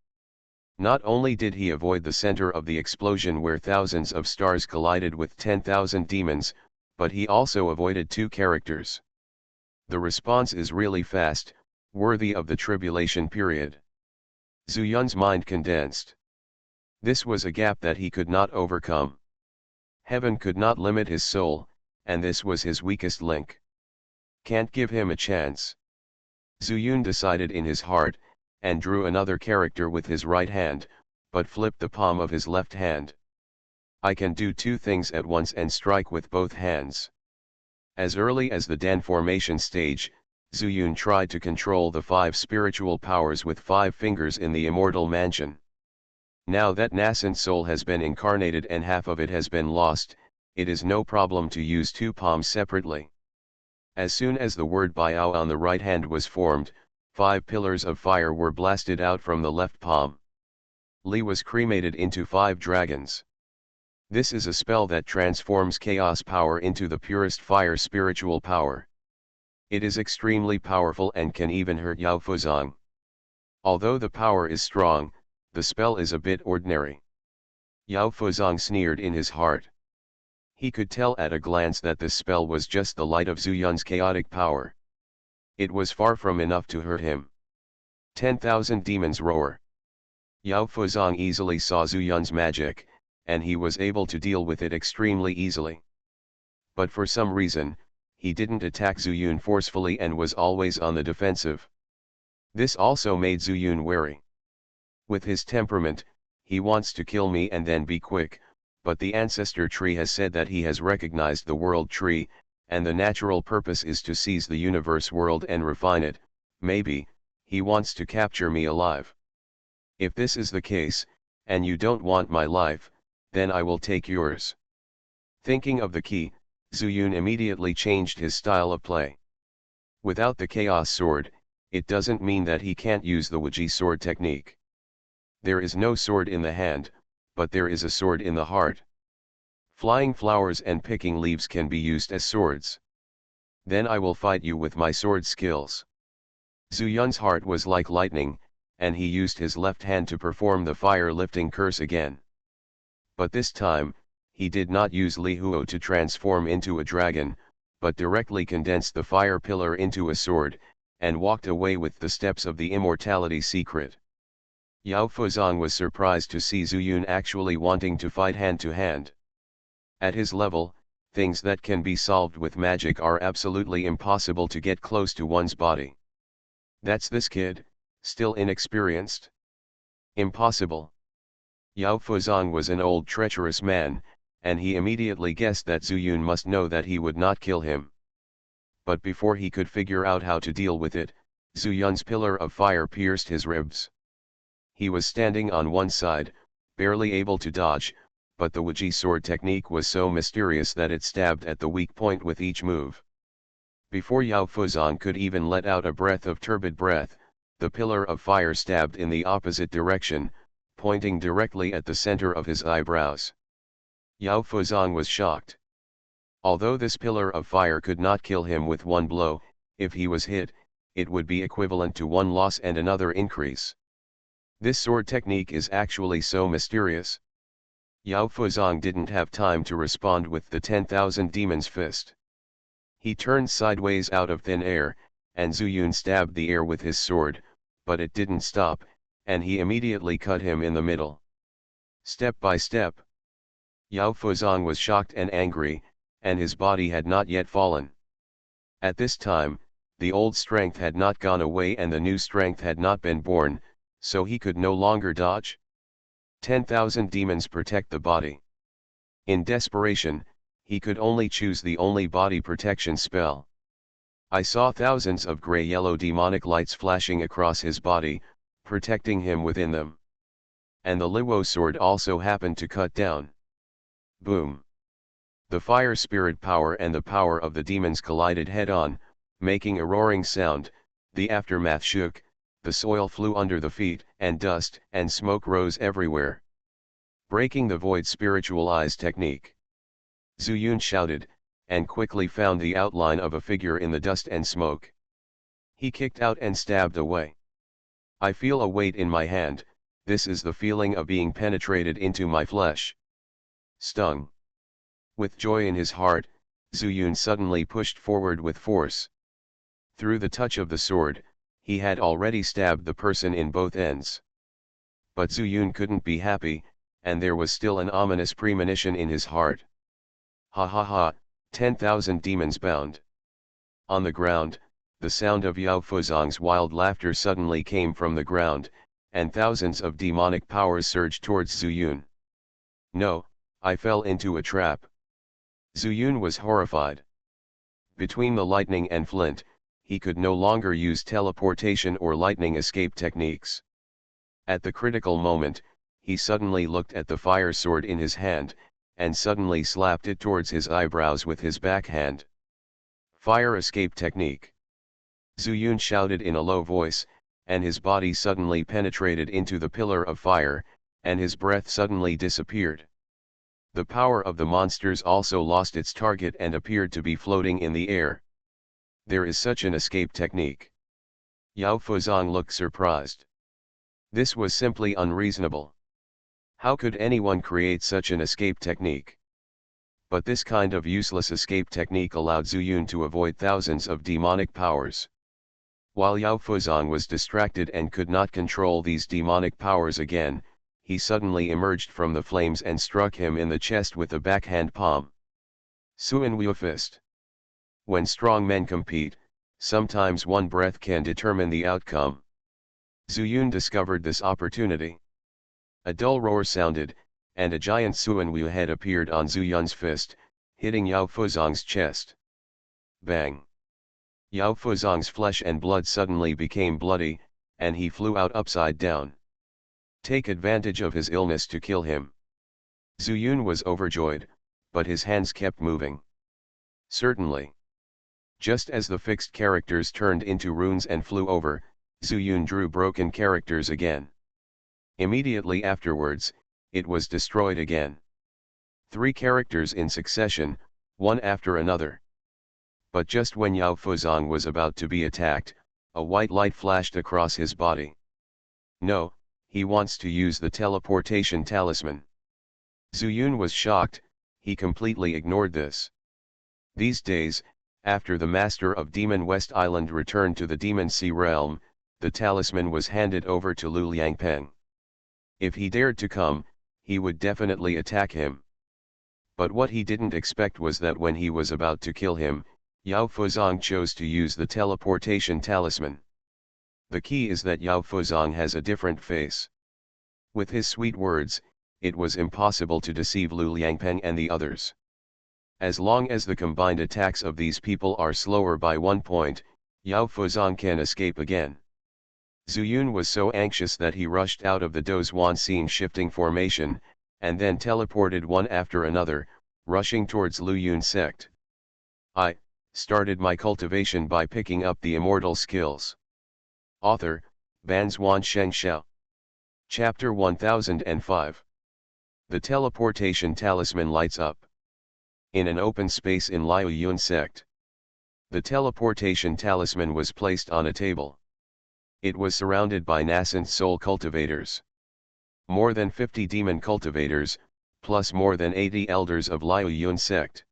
[SPEAKER 1] Not only did he avoid the center of the explosion where thousands of stars collided with 10,000 demons, but he also avoided two characters. The response is really fast, worthy of the tribulation period. Zhu Yun's mind condensed. This was a gap that he could not overcome. Heaven could not limit his soul, and this was his weakest link. Can't give him a chance. Zhu Yun decided in his heart, and drew another character with his right hand, but flipped the palm of his left hand. I can do two things at once and strike with both hands. As early as the Dan formation stage, Zhu Yun tried to control the 5 spiritual powers with 5 fingers in the immortal mansion. Now that nascent soul has been incarnated and half of it has been lost, it is no problem to use 2 palms separately. As soon as the word Biao on the right hand was formed, 5 pillars of fire were blasted out from the left palm. Li was cremated into 5 dragons. This is a spell that transforms chaos power into the purest fire spiritual power. It is extremely powerful and can even hurt Yao Fuzong. Although the power is strong, the spell is a bit ordinary. Yao Fuzong sneered in his heart. He could tell at a glance that this spell was just the light of Zhu Yun's chaotic power. It was far from enough to hurt him. 10,000 demons roar. Yao Fuzong easily saw Zhu Yun's magic, and he was able to deal with it extremely easily. But for some reason, he didn't attack Zhu Yun forcefully and was always on the defensive. This also made Zhu Yun wary. With his temperament, he wants to kill me and then be quick, but the ancestor tree has said that he has recognized the world tree, and the natural purpose is to seize the universe world and refine it. Maybe he wants to capture me alive. If this is the case, and you don't want my life, then I will take yours. Thinking of the key, Zhu Yun immediately changed his style of play. Without the Chaos Sword, it doesn't mean that he can't use the Wuji sword technique. There is no sword in the hand, but there is a sword in the heart. Flying flowers and picking leaves can be used as swords. Then I will fight you with my sword skills. Zhu Yun's heart was like lightning, and he used his left hand to perform the fire-lifting curse again. But this time, he did not use Li Huo to transform into a dragon, but directly condensed the fire pillar into a sword, and walked away with the steps of the immortality secret. Yao Fuzong was surprised to see Zhu Yun actually wanting to fight hand to hand. At his level, things that can be solved with magic are absolutely impossible to get close to one's body. That's this kid, still inexperienced? Impossible. Yao Fuzong was an old treacherous man, and he immediately guessed that Zhu Yun must know that he would not kill him. But before he could figure out how to deal with it, Zhu Yun's pillar of fire pierced his ribs. He was standing on one side, barely able to dodge, but the Wuji sword technique was so mysterious that it stabbed at the weak point with each move. Before Yao Fuzong could even let out a breath of turbid breath, the pillar of fire stabbed in the opposite direction, pointing directly at the center of his eyebrows. Yao Fuzong was shocked. Although this pillar of fire could not kill him with one blow, if he was hit, it would be equivalent to one loss and another increase. This sword technique is actually so mysterious. Yao Fuzong didn't have time to respond with the 10,000 demons fist. He turned sideways out of thin air, and Zhu Yun stabbed the air with his sword, but it didn't stop, and he immediately cut him in the middle. Step by step. Yao Fuzong was shocked and angry, and his body had not yet fallen. At this time, the old strength had not gone away and the new strength had not been born, so he could no longer dodge. 10,000 demons protect the body. In desperation, he could only choose the only body protection spell. I saw thousands of gray-yellow demonic lights flashing across his body, protecting him within them. And the Luo sword also happened to cut down. Boom! The fire spirit power and the power of the demons collided head-on, making a roaring sound. The aftermath shook, the soil flew under the feet, and dust and smoke rose everywhere. Breaking the void spiritualized technique. Zhu Yun shouted, and quickly found the outline of a figure in the dust and smoke. He kicked out and stabbed away. I feel a weight in my hand, this is the feeling of being penetrated into my flesh. Stung. With joy in his heart, Zhu Yun suddenly pushed forward with force. Through the touch of the sword, he had already stabbed the person in both ends. But Zhu Yun couldn't be happy, and there was still an ominous premonition in his heart. Ha ha ha, 10,000 demons bound. On the ground, the sound of Yao Fuzong's wild laughter suddenly came from the ground, and thousands of demonic powers surged towards Zhu Yun. No, I fell into a trap. Zhu Yun was horrified. Between the lightning and flint, he could no longer use teleportation or lightning escape techniques. At the critical moment, he suddenly looked at the fire sword in his hand, and suddenly slapped it towards his eyebrows with his backhand. Fire escape technique. Zhu Yun shouted in a low voice, and his body suddenly penetrated into the pillar of fire, and his breath suddenly disappeared. The power of the monsters also lost its target and appeared to be floating in the air. There is such an escape technique. Yao Fuzong looked surprised. This was simply unreasonable. How could anyone create such an escape technique? But this kind of useless escape technique allowed Zhu Yun to avoid thousands of demonic powers. While Yao Fuzong was distracted and could not control these demonic powers again, he suddenly emerged from the flames and struck him in the chest with a backhand palm. Suan Wu fist. When strong men compete, sometimes one breath can determine the outcome. Zhu Yun discovered this opportunity. A dull roar sounded, and a giant Suan Wu head appeared on Zhu Yun's fist, hitting Yao Fuzong's chest. Bang! Yao Fuzong's flesh and blood suddenly became bloody, and he flew out upside down. Take advantage of his illness to kill him. Zhu Yun was overjoyed, but his hands kept moving. Certainly. Just as the fixed characters turned into runes and flew over, Zhu Yun drew broken characters again. Immediately afterwards, it was destroyed again. 3 characters in succession, one after another. But just when Yao Fuzong was about to be attacked, a white light flashed across his body. No, he wants to use the teleportation talisman. Zhu Yun was shocked, he completely ignored this. These days, after the master of Demon West Island returned to the Demon Sea realm, the talisman was handed over to Lu Liangpeng. If he dared to come, he would definitely attack him. But what he didn't expect was that when he was about to kill him, Yao Fuzong chose to use the teleportation talisman. The key is that Yao Fuzong has a different face. With his sweet words, it was impossible to deceive Lu Liangpeng and the others. As long as the combined attacks of these people are slower by 1 point, Yao Fuzong can escape again. Zhu Yun was so anxious that he rushed out of the Dozhuan scene shifting formation, and then teleported one after another, rushing towards Lu Yun's sect. I started my cultivation by picking up the immortal skills. Author, Banzuan Xianxia. Chapter 1005. The teleportation talisman lights up. In an open space in Liu Yun sect. The teleportation talisman was placed on a table. It was surrounded by nascent soul cultivators. More than 50 demon cultivators, plus more than 80 elders of Liu Yun sect.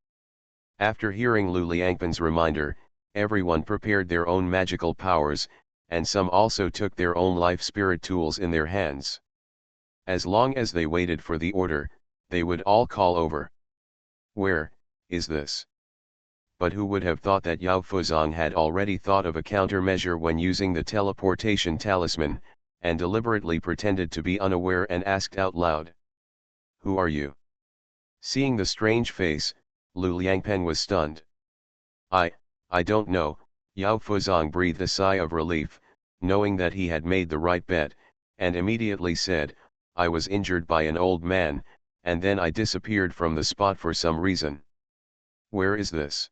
[SPEAKER 1] After hearing Lu Liangpeng's reminder, everyone prepared their own magical powers, and some also took their own life spirit tools in their hands. As long as they waited for the order, they would all call over. Where is this? But who would have thought that Yao Fuzong had already thought of a countermeasure when using the teleportation talisman, and deliberately pretended to be unaware and asked out loud. Who are you? Seeing the strange face, Lu Liangpeng was stunned. I don't know, Yao Fuzong breathed a sigh of relief, knowing that he had made the right bet, and immediately said, I was injured by an old man, and then I disappeared from the spot for some reason. Where is this?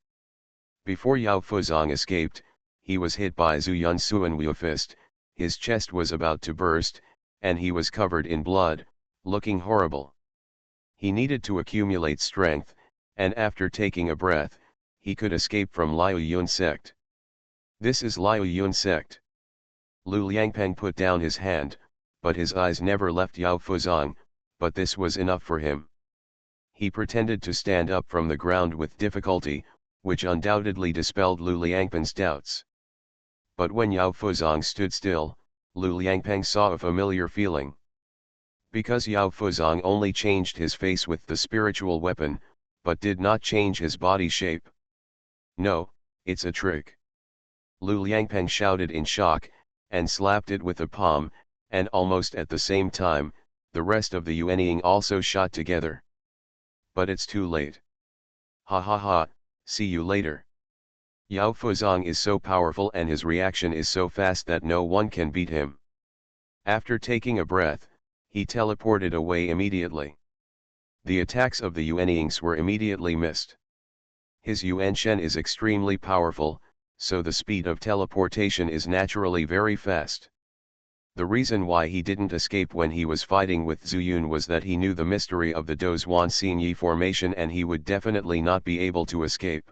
[SPEAKER 1] Before Yao Fuzong escaped, he was hit by Zhu Yun's Suanwu fist, his chest was about to burst, and he was covered in blood, looking horrible. He needed to accumulate strength, and after taking a breath, he could escape from Liu Yun sect. This is Liu Yun sect. Lu Liangpeng put down his hand, but his eyes never left Yao Fuzong, but this was enough for him. He pretended to stand up from the ground with difficulty, which undoubtedly dispelled Lu Liangpeng's doubts. But when Yao Fuzong stood still, Lu Liangpeng saw a familiar feeling. Because Yao Fuzong only changed his face with the spiritual weapon, but did not change his body shape. No, it's a trick. Lu Liangpeng shouted in shock, and slapped it with a palm, and almost at the same time, the rest of the Yuanying also shot together. But it's too late. Ha ha ha, see you later. Yao Fuzong is so powerful and his reaction is so fast that no one can beat him. After taking a breath, he teleported away immediately. The attacks of the Yuanyings were immediately missed. His Yuan Shen is extremely powerful, so the speed of teleportation is naturally very fast. The reason why he didn't escape when he was fighting with Zhu Yun was that he knew the mystery of the Dozhuan Xingyi formation and he would definitely not be able to escape.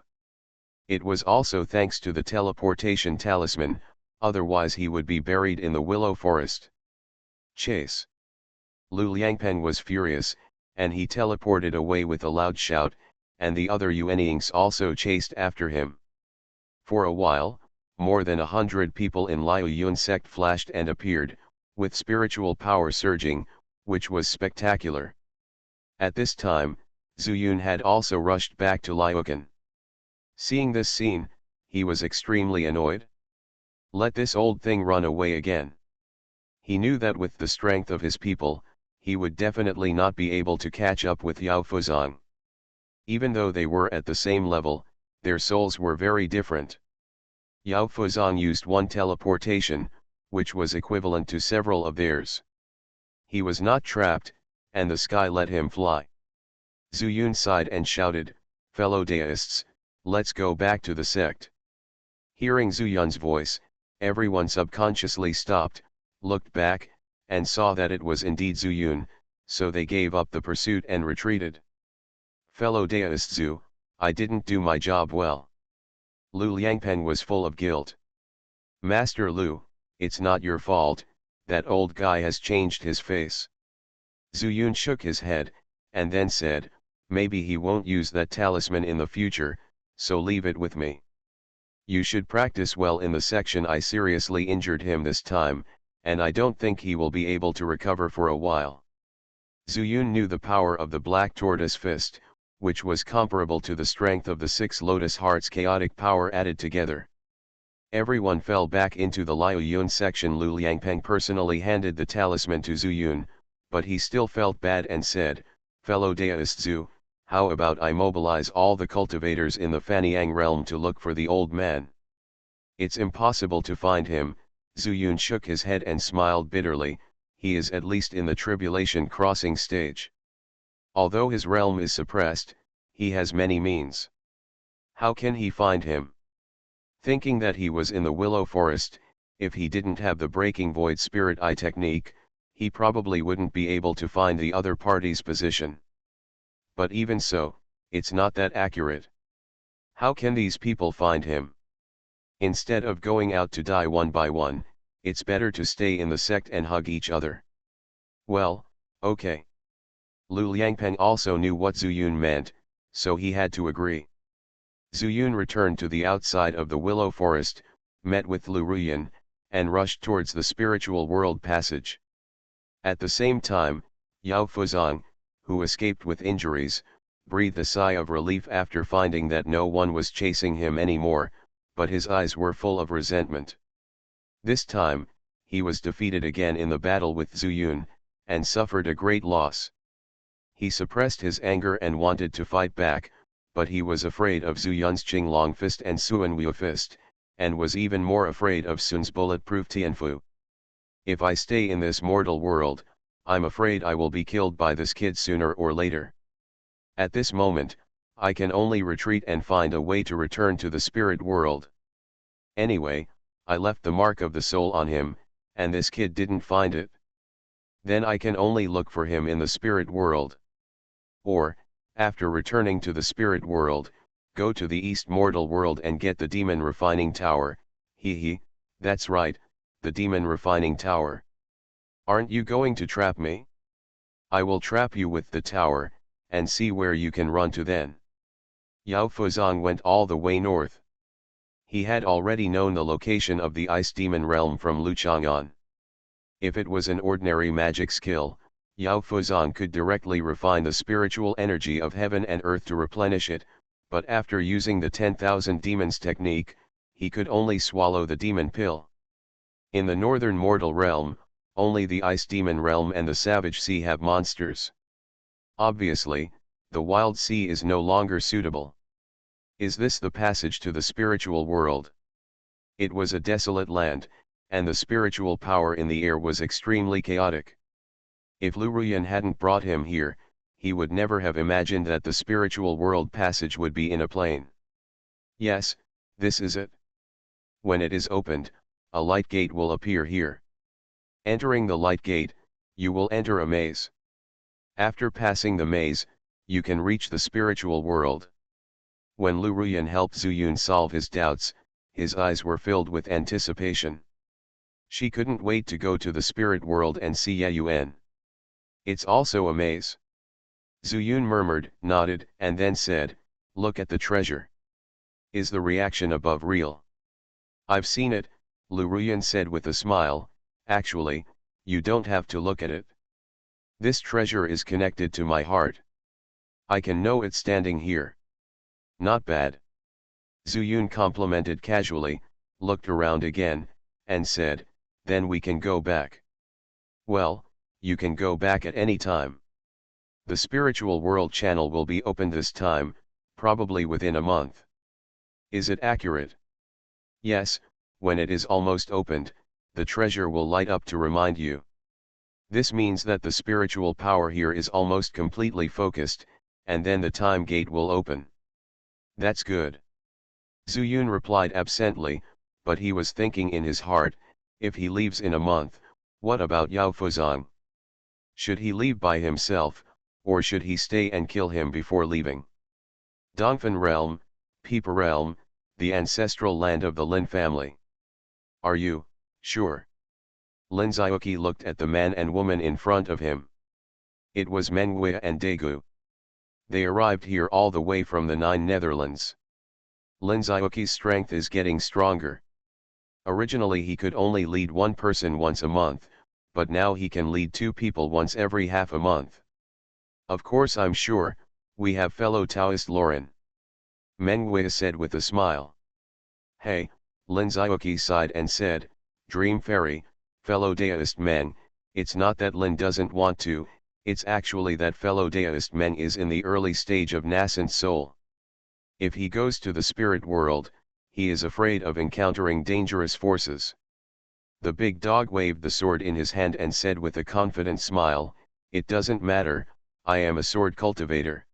[SPEAKER 1] It was also thanks to the teleportation talisman, otherwise he would be buried in the willow forest. Chase. Lu Liangpeng was furious, and he teleported away with a loud shout, and the other Yuanyings also chased after him. For a while, more than 100 people in Liu Yun sect flashed and appeared, with spiritual power surging, which was spectacular. At this time, Zhu Yun had also rushed back to Liucan. Seeing this scene, he was extremely annoyed. Let this old thing run away again. He knew that with the strength of his people, he would definitely not be able to catch up with Yao Fuzong. Even though they were at the same level, their souls were very different. Yao Fuzong used one teleportation, which was equivalent to several of theirs. He was not trapped, and the sky let him fly. Zhu Yun sighed and shouted, fellow deists, let's go back to the sect. Hearing Zhu Yun's voice, everyone subconsciously stopped, looked back, and saw that it was indeed Zhu Yun, so they gave up the pursuit and retreated. Fellow Daoist Zhu, I didn't do my job well. Lu Liangpeng was full of guilt. Master Lu, it's not your fault, that old guy has changed his face. Zhu Yun shook his head, and then said, maybe he won't use that talisman in the future, so leave it with me. You should practice well in the section. I seriously injured him this time, and I don't think he will be able to recover for a while. Zhu Yun knew the power of the Black Tortoise Fist, which was comparable to the strength of the 6 Lotus Hearts chaotic power added together. Everyone fell back into the Liu Yun section. Lu Liangpeng personally handed the talisman to Zhu Yun, but he still felt bad and said, fellow Daoist Zhu, how about I mobilize all the cultivators in the Fanyang realm to look for the old man? It's impossible to find him. Zhu Yun shook his head and smiled bitterly. He is at least in the tribulation crossing stage. Although his realm is suppressed, he has many means. How can he find him? Thinking that he was in the willow forest, if he didn't have the breaking void spirit eye technique, he probably wouldn't be able to find the other party's position. But even so, it's not that accurate. How can these people find him? Instead of going out to die one by one, it's better to stay in the sect and hug each other. Well, okay. Lu Liangpeng also knew what Zhu Yun meant, so he had to agree. Zhu Yun returned to the outside of the willow forest, met with Lu Ruyan, and rushed towards the spiritual world passage. At the same time, Yao Fuzong, who escaped with injuries, breathed a sigh of relief after finding that no one was chasing him anymore, but his eyes were full of resentment. This time, he was defeated again in the battle with Zhu Yun, and suffered a great loss. He suppressed his anger and wanted to fight back, but he was afraid of Zhu Yun's Qinglong Fist and Suan Wu Fist, and was even more afraid of Sun's bulletproof Tianfu. If I stay in this mortal world, I'm afraid I will be killed by this kid sooner or later. At this moment, I can only retreat and find a way to return to the spirit world. Anyway, I left the mark of the soul on him, and this kid didn't find it. Then I can only look for him in the spirit world. Or, after returning to the spirit world, go to the East Mortal world and get the demon refining tower. That's right, the demon refining tower. Aren't you going to trap me? I will trap you with the tower, and see where you can run to then. Yao Fuzong went all the way north. He had already known the location of the ice demon realm from Lu Chang'an. If it was an ordinary magic skill, Yao Fuzong could directly refine the spiritual energy of heaven and earth to replenish it, but after using the 10,000 demons technique, he could only swallow the demon pill. In the northern mortal realm, only the ice demon realm and the savage sea have monsters. Obviously, the wild sea is no longer suitable. Is this the passage to the spiritual world? It was a desolate land, and the spiritual power in the air was extremely chaotic. If Lu Ruyan hadn't brought him here, he would never have imagined that the spiritual world passage would be in a plane. Yes, this is it. When it is opened, a light gate will appear here. Entering the light gate, you will enter a maze. After passing the maze, you can reach the spiritual world. When Lu Ruyan helped Zhu Yun solve his doubts, his eyes were filled with anticipation. She couldn't wait to go to the spirit world and see Ye Yuan. It's also a maze. Zhu Yun murmured, nodded, and then said, look at the treasure. Is the reaction above real? I've seen it, Lu Ruyan said with a smile. Actually, you don't have to look at it. This treasure is connected to my heart. I can know it standing here. Not bad. Zhu Yun complimented casually, looked around again, and said, then we can go back. Well, you can go back at any time. The spiritual world channel will be opened this time, probably within a month. Is it accurate? Yes, when it is almost opened, the treasure will light up to remind you. This means that the spiritual power here is almost completely focused, and then the time gate will open. That's good. Zhu Yun replied absently, but he was thinking in his heart, if he leaves in a month, what about Yao Fuzong? Should he leave by himself, or should he stay and kill him before leaving? Dongfan realm, Peepa realm, the ancestral land of the Lin family. Are you sure? Lin Xiaoqi looked at the man and woman in front of him. It was Mengwei and Daegu. They arrived here all the way from the Nine Netherlands. Lin Xiaoqi's strength is getting stronger. Originally he could only lead one person once a month, but now he can lead two people once every half a month. Of course I'm sure, we have fellow Taoist Lauren. Mengwei said with a smile. Hey, Lin Xiaoqi sighed and said, Dream Fairy, fellow Daoist men, it's not that Lin doesn't want to, it's actually that fellow Daoist men is in the early stage of nascent soul. If he goes to the spirit world, he is afraid of encountering dangerous forces. The big dog waved the sword in his hand and said with a confident smile, It doesn't matter, I am a sword cultivator.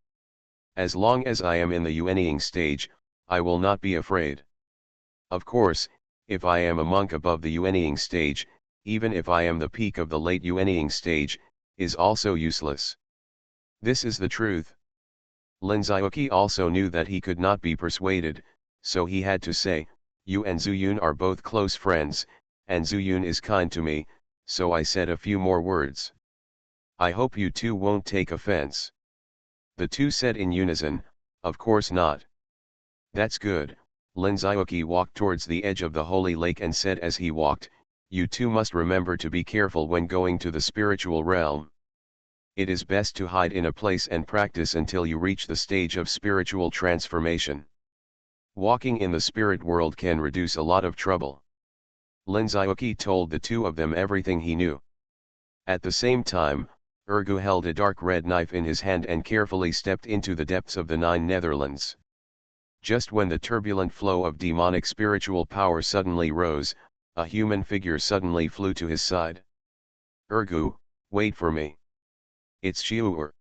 [SPEAKER 1] As long as I am in the Yuanying stage, I will not be afraid. Of course, if I am a monk above the Yuanying stage, even if I am the peak of the late Yuanying stage, is also useless. This is the truth. Lin Xiaoqi also knew that he could not be persuaded, so he had to say, You and Zuyun are both close friends, and Zuyun is kind to me, so I said a few more words. I hope you two won't take offense. The two said in unison, Of course not. That's good. Lin Xiaoqi walked towards the edge of the holy lake and said as he walked, You two must remember to be careful when going to the spiritual realm. It is best to hide in a place and practice until you reach the stage of spiritual transformation. Walking in the spirit world can reduce a lot of trouble. Lin Xiaoqi told the two of them everything he knew. At the same time, Ergu held a dark red knife in his hand and carefully stepped into the depths of the Nine Netherlands. Just when the turbulent flow of demonic spiritual power suddenly rose, a human figure suddenly flew to his side. Ergu, wait for me. It's Xiu'er.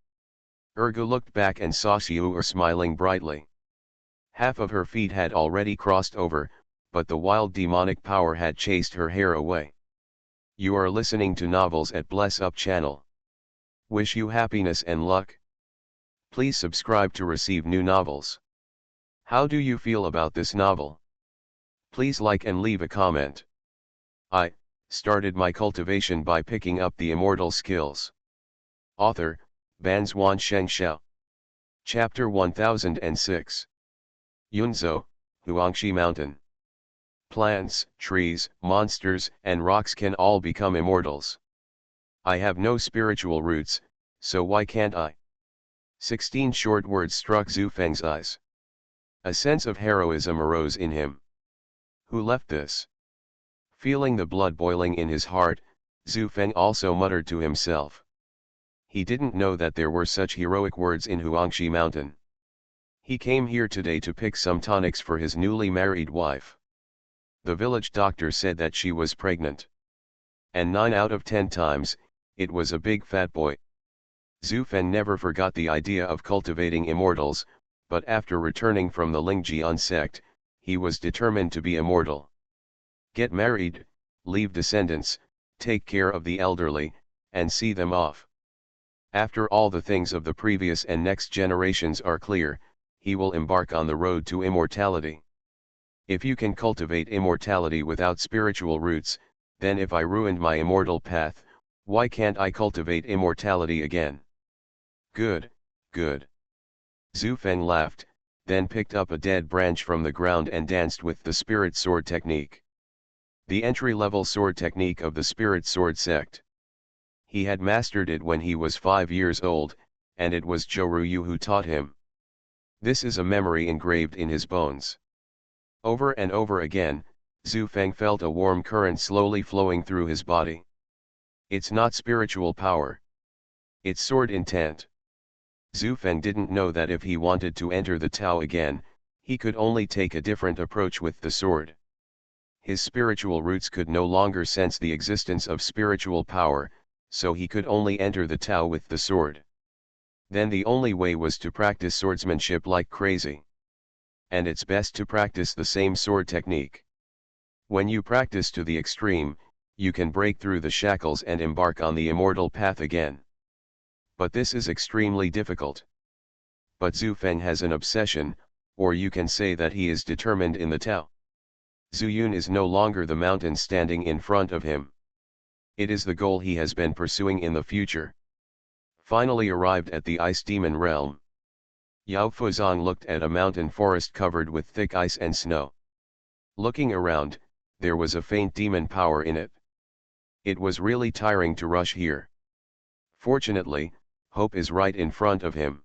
[SPEAKER 1] Ergu looked back and saw Xiu'er smiling brightly. Half of her feet had already crossed over, but the wild demonic power had chased her hair away. You are listening to novels at Bless Up channel. Wish you happiness and luck. Please subscribe to receive new novels. How do you feel about this novel? Please like and leave a comment. I started my cultivation by picking up the immortal skills. Author, Banzhuan Xianxia. Chapter 1006. Yunzhou, Huangshi Mountain. Plants, trees, monsters, and rocks can all become immortals. I have no spiritual roots, so why can't I? 16 short words struck Zhu Feng's eyes. A sense of heroism arose in him. Who left this? Feeling the blood boiling in his heart, Zhu Feng also muttered to himself. He didn't know that there were such heroic words in Huangshi Mountain. He came here today to pick some tonics for his newly married wife. The village doctor said that she was pregnant. And 9 out of 10 times, it was a big fat boy. Zhu Feng never forgot the idea of cultivating immortals, but after returning from the Lingjian sect, he was determined to be immortal. Get married, leave descendants, take care of the elderly, and see them off. After all the things of the previous and next generations are clear, he will embark on the road to immortality. If you can cultivate immortality without spiritual roots, then if I ruined my immortal path, why can't I cultivate immortality again? Good, good. Zhu Feng laughed, then picked up a dead branch from the ground and danced with the spirit sword technique. The entry-level sword technique of the spirit sword sect. He had mastered it when he was 5 years old, and it was Zhou Ruyu who taught him. This is a memory engraved in his bones. Over and over again, Zhu Feng felt a warm current slowly flowing through his body. It's not spiritual power. It's sword intent. Zhu Feng didn't know that if he wanted to enter the Tao again, he could only take a different approach with the sword. His spiritual roots could no longer sense the existence of spiritual power, so he could only enter the Tao with the sword. Then the only way was to practice swordsmanship like crazy. And it's best to practice the same sword technique. When you practice to the extreme, you can break through the shackles and embark on the immortal path again. But this is extremely difficult. But Zhu Feng has an obsession, or you can say that he is determined in the Tao. Zhu Yun is no longer the mountain standing in front of him. It is the goal he has been pursuing in the future. Finally arrived at the ice demon realm. Yao Fuzong looked at a mountain forest covered with thick ice and snow. Looking around, there was a faint demon power in it. It was really tiring to rush here. Fortunately, hope is right in front of him.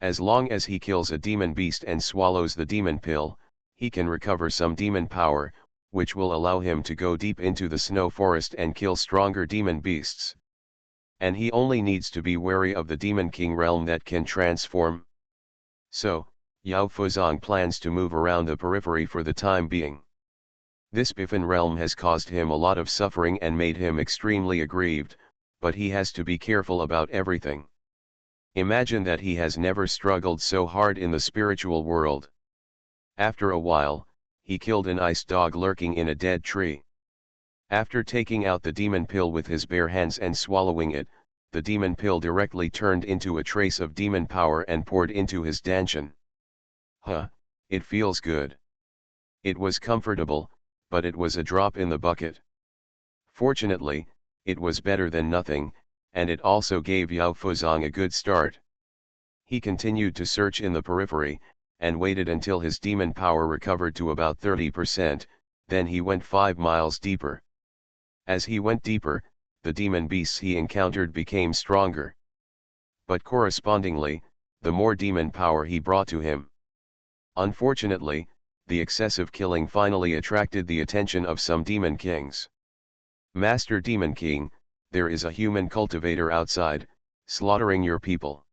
[SPEAKER 1] As long as he kills a demon beast and swallows the demon pill, he can recover some demon power, which will allow him to go deep into the snow forest and kill stronger demon beasts. And he only needs to be wary of the Demon King realm that can transform. So, Yao Fuzong plans to move around the periphery for the time being. This Biffin realm has caused him a lot of suffering and made him extremely aggrieved, but he has to be careful about everything. Imagine that he has never struggled so hard in the spiritual world. After a while, he killed an ice dog lurking in a dead tree. After taking out the demon pill with his bare hands and swallowing it, the demon pill directly turned into a trace of demon power and poured into his dantian. It feels good. It was comfortable, but it was a drop in the bucket. Fortunately, it was better than nothing, and it also gave Yao Fuzong a good start. He continued to search in the periphery, and waited until his demon power recovered to about 30%, then he went 5 miles deeper. As he went deeper, the demon beasts he encountered became stronger. But correspondingly, the more demon power he brought to him. Unfortunately, the excessive killing finally attracted the attention of some demon kings. Master Demon King, there is a human cultivator outside, slaughtering your people.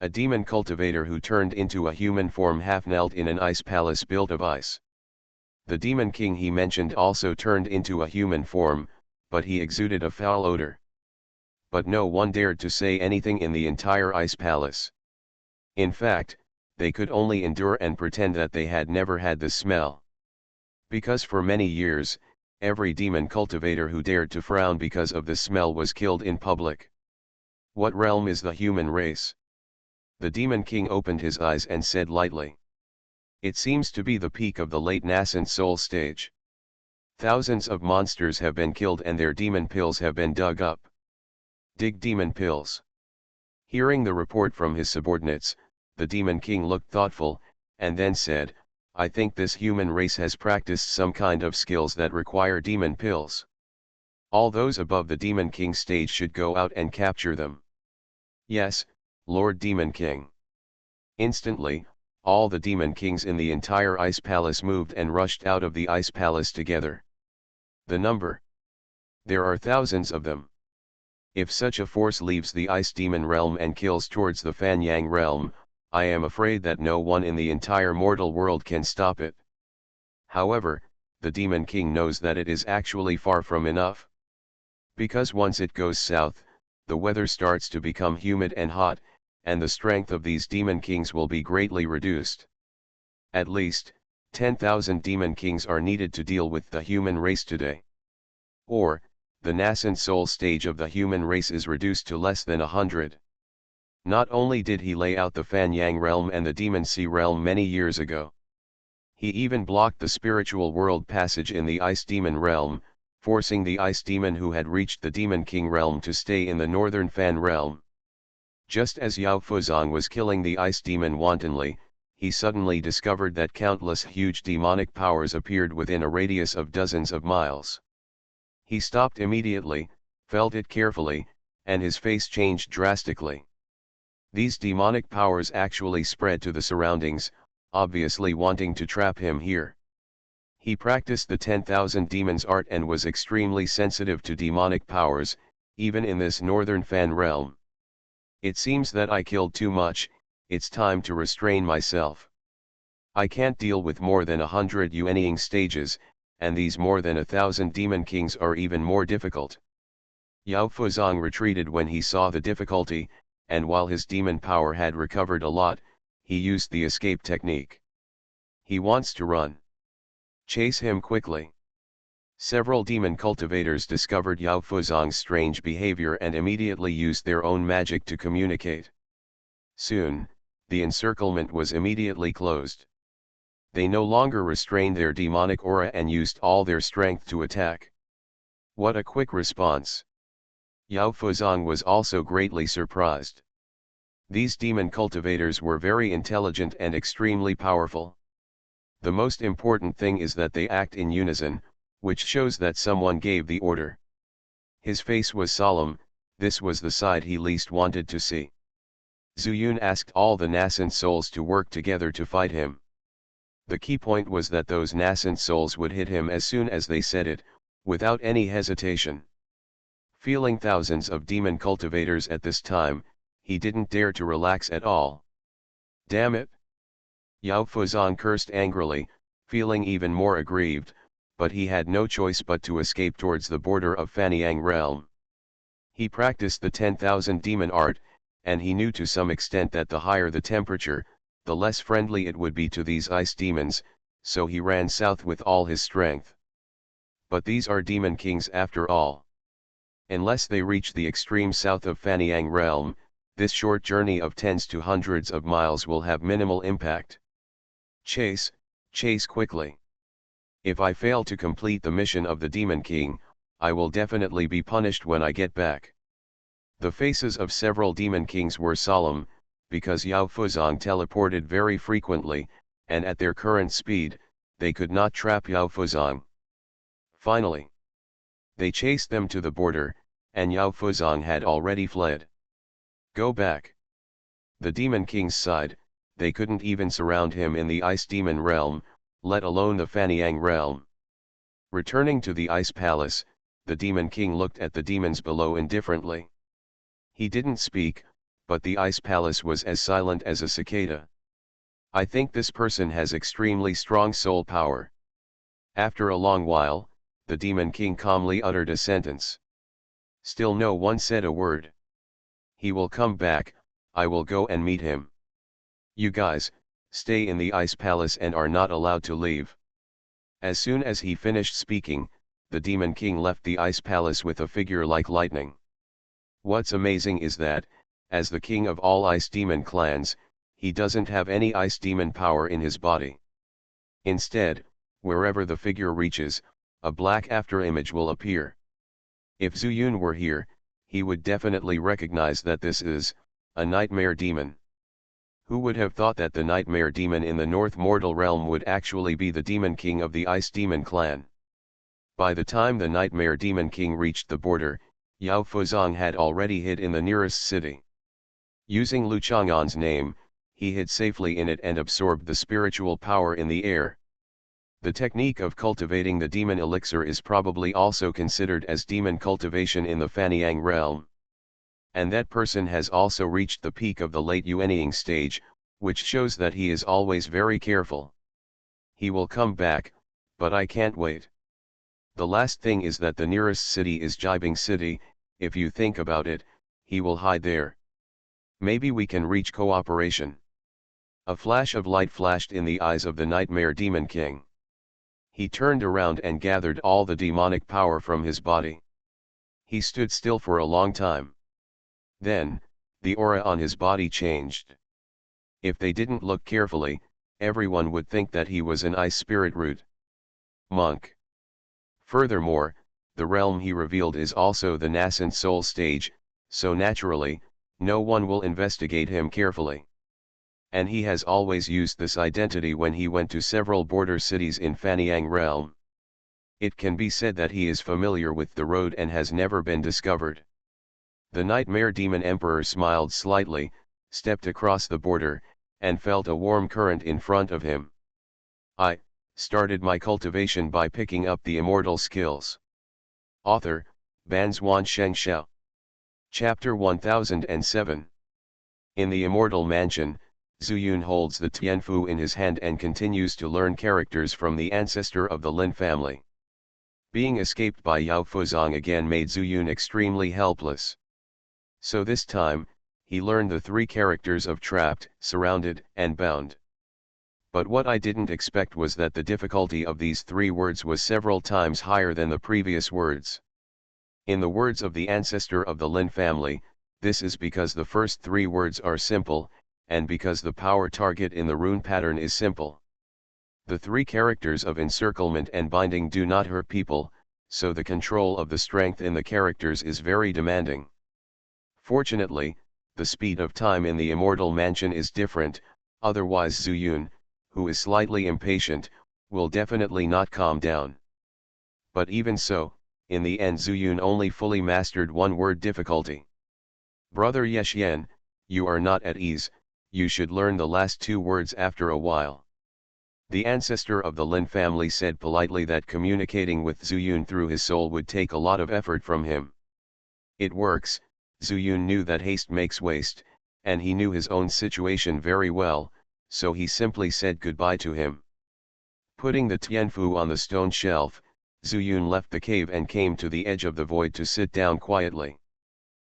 [SPEAKER 1] A demon cultivator who turned into a human form half knelt in an ice palace built of ice. The Demon King he mentioned also turned into a human form, but he exuded a foul odor. But no one dared to say anything in the entire ice palace. In fact, they could only endure and pretend that they had never had the smell. Because for many years, every demon cultivator who dared to frown because of the smell was killed in public. What realm is the human race? The Demon King opened his eyes and said lightly. It seems to be the peak of the late nascent soul stage. Thousands of monsters have been killed and their demon pills have been dug up. Dig demon pills. Hearing the report from his subordinates, the Demon King looked thoughtful, and then said, I think this human race has practiced some kind of skills that require demon pills. All those above the Demon King stage should go out and capture them. Yes, Lord Demon King. Instantly, all the Demon Kings in the entire Ice Palace moved and rushed out of the Ice Palace together. The number. There are thousands of them. If such a force leaves the Ice Demon realm and kills towards the Fanyang realm, I am afraid that no one in the entire mortal world can stop it. However, the Demon King knows that it is actually far from enough. Because once it goes south, the weather starts to become humid and hot, and the strength of these Demon Kings will be greatly reduced. At least, 10,000 Demon Kings are needed to deal with the human race today. Or, the nascent soul stage of the human race is reduced to less than 100. Not only did he lay out the Fanyang realm and the Demon Sea realm many years ago. He even blocked the spiritual world passage in the Ice Demon realm, forcing the Ice Demon who had reached the Demon King realm to stay in the northern Fan realm. Just as Yao Fuzong was killing the Ice Demon wantonly, he suddenly discovered that countless huge demonic powers appeared within a radius of dozens of miles. He stopped immediately, felt it carefully, and his face changed drastically. These demonic powers actually spread to the surroundings, obviously wanting to trap him here. He practiced the 10,000 demons art and was extremely sensitive to demonic powers, even in this northern Fan realm. It seems that I killed too much, it's time to restrain myself. I can't deal with more than 100 Yuanying stages, and these more than 1,000 demon kings are even more difficult. Yao Fuzong retreated when he saw the difficulty, and while his demon power had recovered a lot, he used the escape technique. He wants to run. Chase him quickly. Several demon cultivators discovered Yao Fuzong's strange behavior and immediately used their own magic to communicate. Soon, the encirclement was immediately closed. They no longer restrained their demonic aura and used all their strength to attack. What a quick response! Yao Fuzong was also greatly surprised. These demon cultivators were very intelligent and extremely powerful. The most important thing is that they act in unison, which shows that someone gave the order. His face was solemn, this was the side he least wanted to see. Zuyun asked all the nascent souls to work together to fight him. The key point was that those nascent souls would hit him as soon as they said it, without any hesitation. Feeling thousands of demon cultivators at this time, he didn't dare to relax at all. Damn it! Yao Fuzong cursed angrily, feeling even more aggrieved, but he had no choice but to escape towards the border of Fanyang realm. He practiced the 10,000 demon art, and he knew to some extent that the higher the temperature, the less friendly it would be to these ice demons, so he ran south with all his strength. But these are demon kings after all. Unless they reach the extreme south of Fanyang realm, this short journey of tens to hundreds of miles will have minimal impact. Chase quickly. If I fail to complete the mission of the Demon King, I will definitely be punished when I get back. The faces of several Demon Kings were solemn, because Yao Fuzong teleported very frequently, and at their current speed, they could not trap Yao Fuzong. Finally, they chased them to the border, and Yao Fuzong had already fled. Go back. The Demon Kings sighed, they couldn't even surround him in the Ice Demon realm, let alone the Fanyang realm. Returning to the Ice Palace, the Demon King looked at the demons below indifferently. He didn't speak, but the Ice Palace was as silent as a cicada. I think this person has extremely strong soul power. After a long while, the Demon King calmly uttered a sentence. Still no one said a word. He will come back, I will go and meet him. You guys, stay in the Ice Palace and are not allowed to leave. As soon as he finished speaking, the Demon King left the Ice Palace with a figure like lightning. What's amazing is that, as the king of all ice demon clans, he doesn't have any ice demon power in his body. Instead, wherever the figure reaches, a black afterimage will appear. If Zuyun were here, he would definitely recognize that this is a nightmare demon. Who would have thought that the nightmare demon in the North Mortal realm would actually be the demon king of the Ice Demon clan? By the time the nightmare demon king reached the border, Yao Fuzong had already hid in the nearest city. Using Lu Chang'an's name, he hid safely in it and absorbed the spiritual power in the air. The technique of cultivating the demon elixir is probably also considered as demon cultivation in the Fanyang realm. And that person has also reached the peak of the late Yuanying stage, which shows that he is always very careful. He will come back, but I can't wait. The last thing is that the nearest city is Jibing City, if you think about it, he will hide there. Maybe we can reach cooperation. A flash of light flashed in the eyes of the Nightmare Demon King. He turned around and gathered all the demonic power from his body. He stood still for a long time. Then, the aura on his body changed. If they didn't look carefully, everyone would think that he was an ice spirit root. Monk. Furthermore, the realm he revealed is also the nascent soul stage, so naturally, no one will investigate him carefully. And he has always used this identity when he went to several border cities in Fanyang realm. It can be said that he is familiar with the road and has never been discovered. The Nightmare Demon Emperor smiled slightly, stepped across the border, and felt a warm current in front of him. I started my cultivation by picking up the immortal skills. Author, Banzuan Xianxia. Chapter 1007. In the Immortal Mansion, Zuyun holds the Tianfu in his hand and continues to learn characters from the ancestor of the Lin family. Being escaped by Yao Fuzong again made Zuyun extremely helpless. So this time, he learned the three characters of trapped, surrounded, and bound. But what I didn't expect was that the difficulty of these 3 words was several times higher than the previous words. In the words of the ancestor of the Lin family, this is because the first 3 words are simple, and because the power target in the rune pattern is simple. The 3 characters of encirclement and binding do not hurt people, so the control of the strength in the characters is very demanding. Fortunately, the speed of time in the Immortal Mansion is different, otherwise Zuyun, who is slightly impatient, will definitely not calm down. But even so, in the end Zuyun only fully mastered 1 word difficulty. Brother Yexian, you are not at ease, you should learn the last 2 words after a while. The ancestor of the Lin family said politely that communicating with Zuyun through his soul would take a lot of effort from him. It works. Zuyun knew that haste makes waste, and he knew his own situation very well, so he simply said goodbye to him. Putting the Tianfu on the stone shelf, Zuyun left the cave and came to the edge of the void to sit down quietly.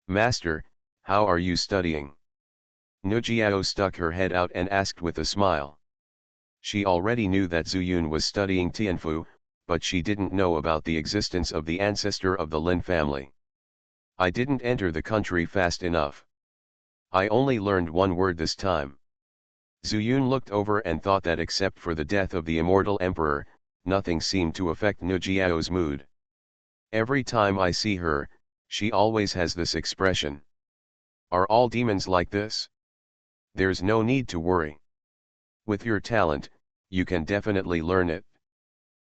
[SPEAKER 1] Master, how are you studying? Nujiao stuck her head out and asked with a smile. She already knew that Zuyun was studying Tianfu, but she didn't know about the existence of the ancestor of the Lin family. I didn't enter the country fast enough. I only learned 1 word this time. Zuyun looked over and thought that except for the death of the immortal emperor, nothing seemed to affect Nujiao's mood. Every time I see her, she always has this expression. Are all demons like this? There's no need to worry. With your talent, you can definitely learn it.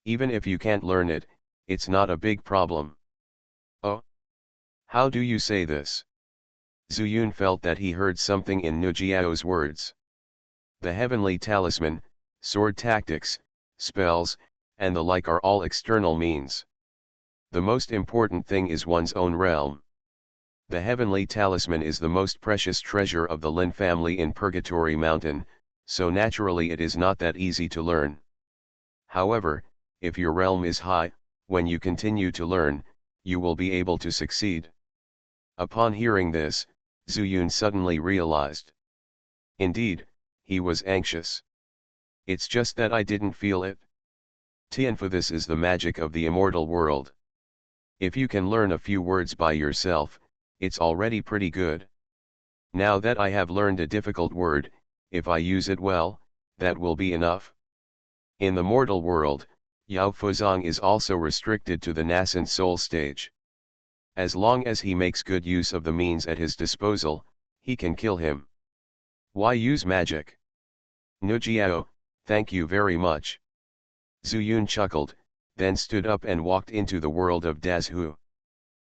[SPEAKER 1] Even if you can't learn it, it's not a big problem. Oh? How do you say this? Zuyun felt that he heard something in Nujiao's words. The heavenly talisman, sword tactics, spells, and the like are all external means. The most important thing is one's own realm. The heavenly talisman is the most precious treasure of the Lin family in Purgatory Mountain, so naturally it is not that easy to learn. However, if your realm is high, when you continue to learn, you will be able to succeed. Upon hearing this, Zuyun suddenly realized. Indeed, he was anxious. It's just that I didn't feel it. Tianfu, this is the magic of the immortal world. If you can learn a few words by yourself, it's already pretty good. Now that I have learned a difficult word, if I use it well, that will be enough. In the mortal world, Yao Fuzong is also restricted to the nascent soul stage. As long as he makes good use of the means at his disposal, he can kill him. Why use magic? Nujiao, thank you very much. Zuyun chuckled, then stood up and walked into the world of Dazhu.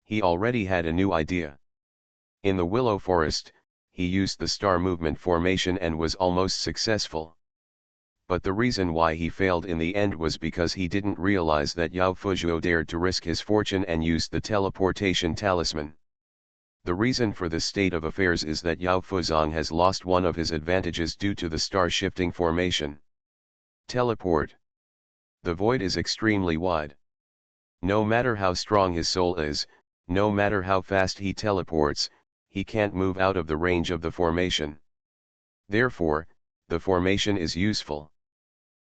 [SPEAKER 1] He already had a new idea. In the willow forest, he used the star movement formation and was almost successful. But the reason why he failed in the end was because he didn't realize that Yao Fuzhuo dared to risk his fortune and used the teleportation talisman. The reason for this state of affairs is that Yao Fuzong has lost one of his advantages due to the star shifting formation. Teleport. The void is extremely wide. No matter how strong his soul is, no matter how fast he teleports, he can't move out of the range of the formation. Therefore, the formation is useful.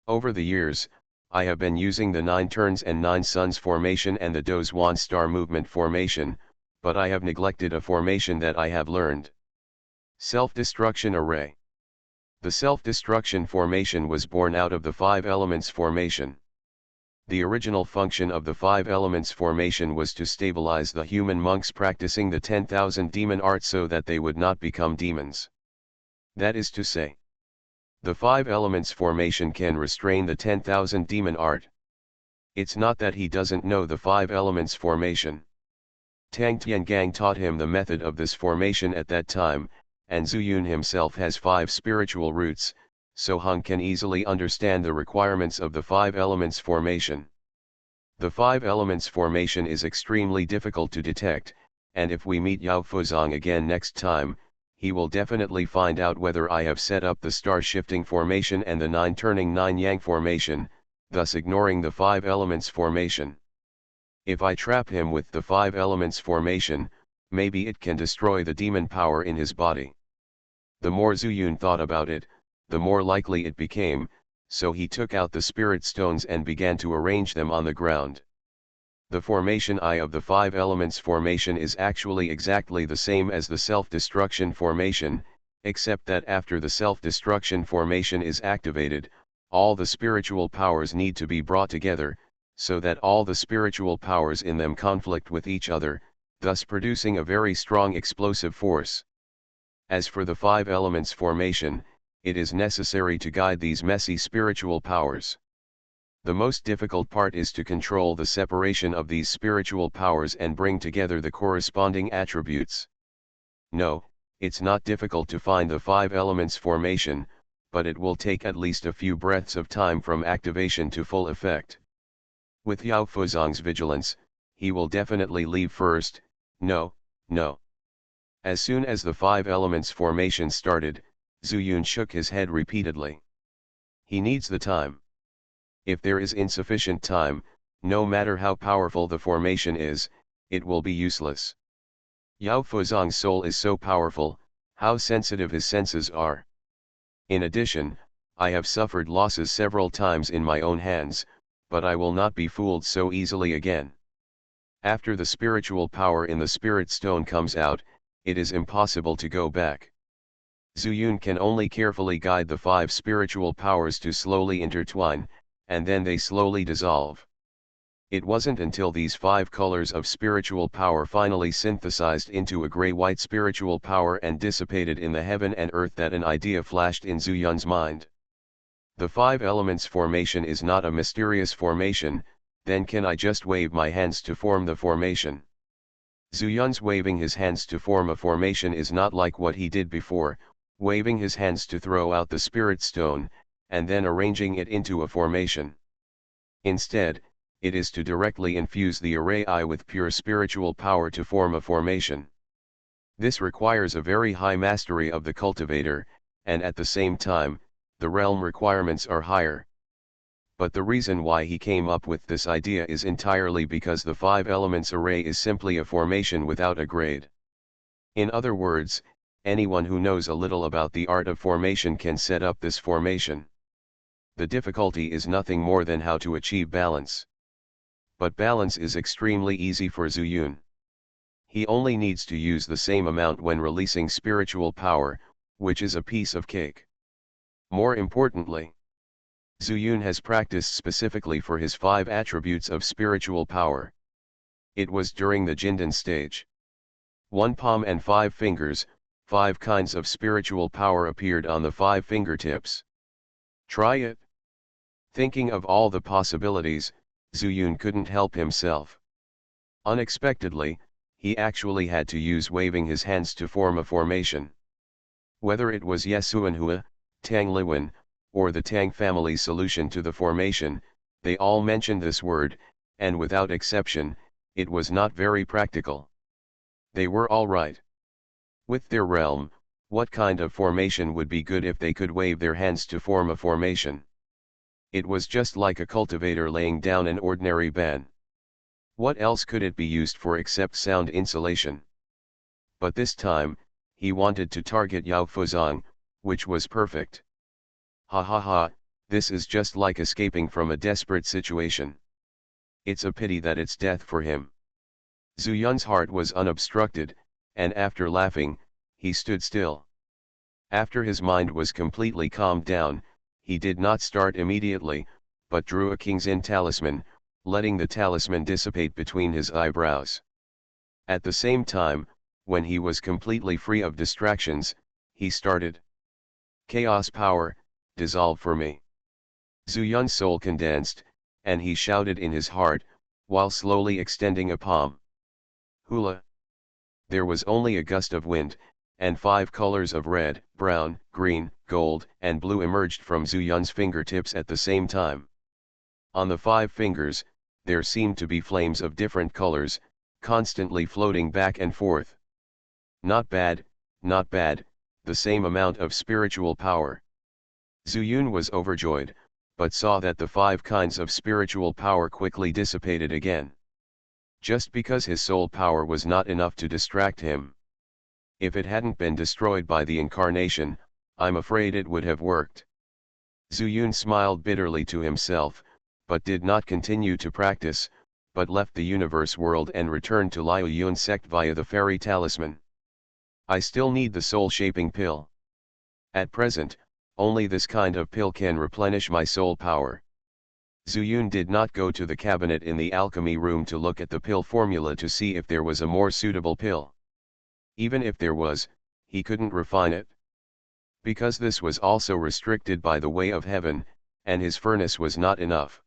[SPEAKER 1] Over the years, I have been using the 9 turns and 9 suns formation and the Dozwan star movement formation, but I have neglected a formation that I have learned. Self-destruction array. The self-destruction formation was born out of the 5 elements formation. The original function of the 5 elements formation was to stabilize the human monks practicing the 10,000 demon art so that they would not become demons. That is to say, the 5 elements formation can restrain the 10,000 demon art. It's not that he doesn't know the 5 elements formation. Tang Tiangang taught him the method of this formation at that time, and Zuyun himself has 5 spiritual roots, so Hung can easily understand the requirements of the 5 elements formation. The 5 elements formation is extremely difficult to detect, and if we meet Yao Fuzong again next time, he will definitely find out whether I have set up the star shifting formation and the 9 turning 9 yang formation, thus ignoring the 5 elements formation. If I trap him with the 5 elements formation, maybe it can destroy the demon power in his body. The more Zuyun thought about it, the more likely it became, so he took out the spirit stones and began to arrange them on the ground. The formation I of the 5 elements formation is actually exactly the same as the self-destruction formation, except that after the self-destruction formation is activated, all the spiritual powers need to be brought together, so that all the spiritual powers in them conflict with each other, thus producing a very strong explosive force. As for the 5 elements formation, it is necessary to guide these messy spiritual powers. The most difficult part is to control the separation of these spiritual powers and bring together the corresponding attributes. No, it's not difficult to find the 5 elements formation, but it will take at least a few breaths of time from activation to full effect. With Yao Fuzong's vigilance, he will definitely leave first. No. As soon as the 5 elements formation started, Zhu Yun shook his head repeatedly. He needs the time. If there is insufficient time, no matter how powerful the formation is, it will be useless. Yao Fuzong's soul is so powerful, how sensitive his senses are. In addition, I have suffered losses several times in my own hands, but I will not be fooled so easily again. After the spiritual power in the spirit stone comes out, it is impossible to go back. Zhu Yun can only carefully guide the 5 spiritual powers to slowly intertwine, and then they slowly dissolve. It wasn't until these 5 colors of spiritual power finally synthesized into a gray-white spiritual power and dissipated in the heaven and earth that an idea flashed in Zhu Yun's mind. The 5 elements formation is not a mysterious formation, then can I just wave my hands to form the formation? Zhu Yun's waving his hands to form a formation is not like what he did before, waving his hands to throw out the spirit stone, and then arranging it into a formation. Instead, it is to directly infuse the array I with pure spiritual power to form a formation. This requires a very high mastery of the cultivator, and at the same time, the realm requirements are higher. But the reason why he came up with this idea is entirely because the 5 elements array is simply a formation without a grade. In other words, anyone who knows a little about the art of formation can set up this formation. The difficulty is nothing more than how to achieve balance. But balance is extremely easy for Zhu Yun. He only needs to use the same amount when releasing spiritual power, which is a piece of cake. More importantly, Zhu Yun has practiced specifically for his 5 attributes of spiritual power. It was during the Jindan stage. 1 palm and 5 fingers, 5 kinds of spiritual power appeared on the 5 fingertips. Try it. Thinking of all the possibilities, Zhu Yun couldn't help himself. Unexpectedly, he actually had to use waving his hands to form a formation. Whether it was Yesuanhua, Tang Liwen, or the Tang family's solution to the formation, they all mentioned this word, and without exception, it was not very practical. They were all right. With their realm, what kind of formation would be good if they could wave their hands to form a formation? It was just like a cultivator laying down an ordinary ban. What else could it be used for except sound insulation? But this time, he wanted to target Yao Fuzong, which was perfect. Ha ha ha, this is just like escaping from a desperate situation. It's a pity that it's death for him. Zhu Yun's heart was unobstructed, and after laughing, he stood still. After his mind was completely calmed down, he did not start immediately, but drew a King's In talisman, letting the talisman dissipate between his eyebrows. At the same time, when he was completely free of distractions, he started. Chaos power, dissolve for me. Zhu Yun's soul condensed, and he shouted in his heart, while slowly extending a palm. Hula! There was only a gust of wind, and 5 colors of red, brown, green, gold, and blue emerged from Zhu Yun's fingertips at the same time. On the 5 fingers, there seemed to be flames of different colors, constantly floating back and forth. Not bad, the same amount of spiritual power. Zhu Yun was overjoyed, but saw that the 5 kinds of spiritual power quickly dissipated again. Just because his soul power was not enough to distract him. If it hadn't been destroyed by the incarnation, I'm afraid it would have worked. Zuyun smiled bitterly to himself, but did not continue to practice, but left the universe world and returned to Liu Yun sect via the fairy talisman. I still need the soul-shaping pill. At present, only this kind of pill can replenish my soul power. Zuyun did not go to the cabinet in the alchemy room to look at the pill formula to see if there was a more suitable pill. Even if there was, he couldn't refine it. Because this was also restricted by the way of heaven, and his furnace was not enough.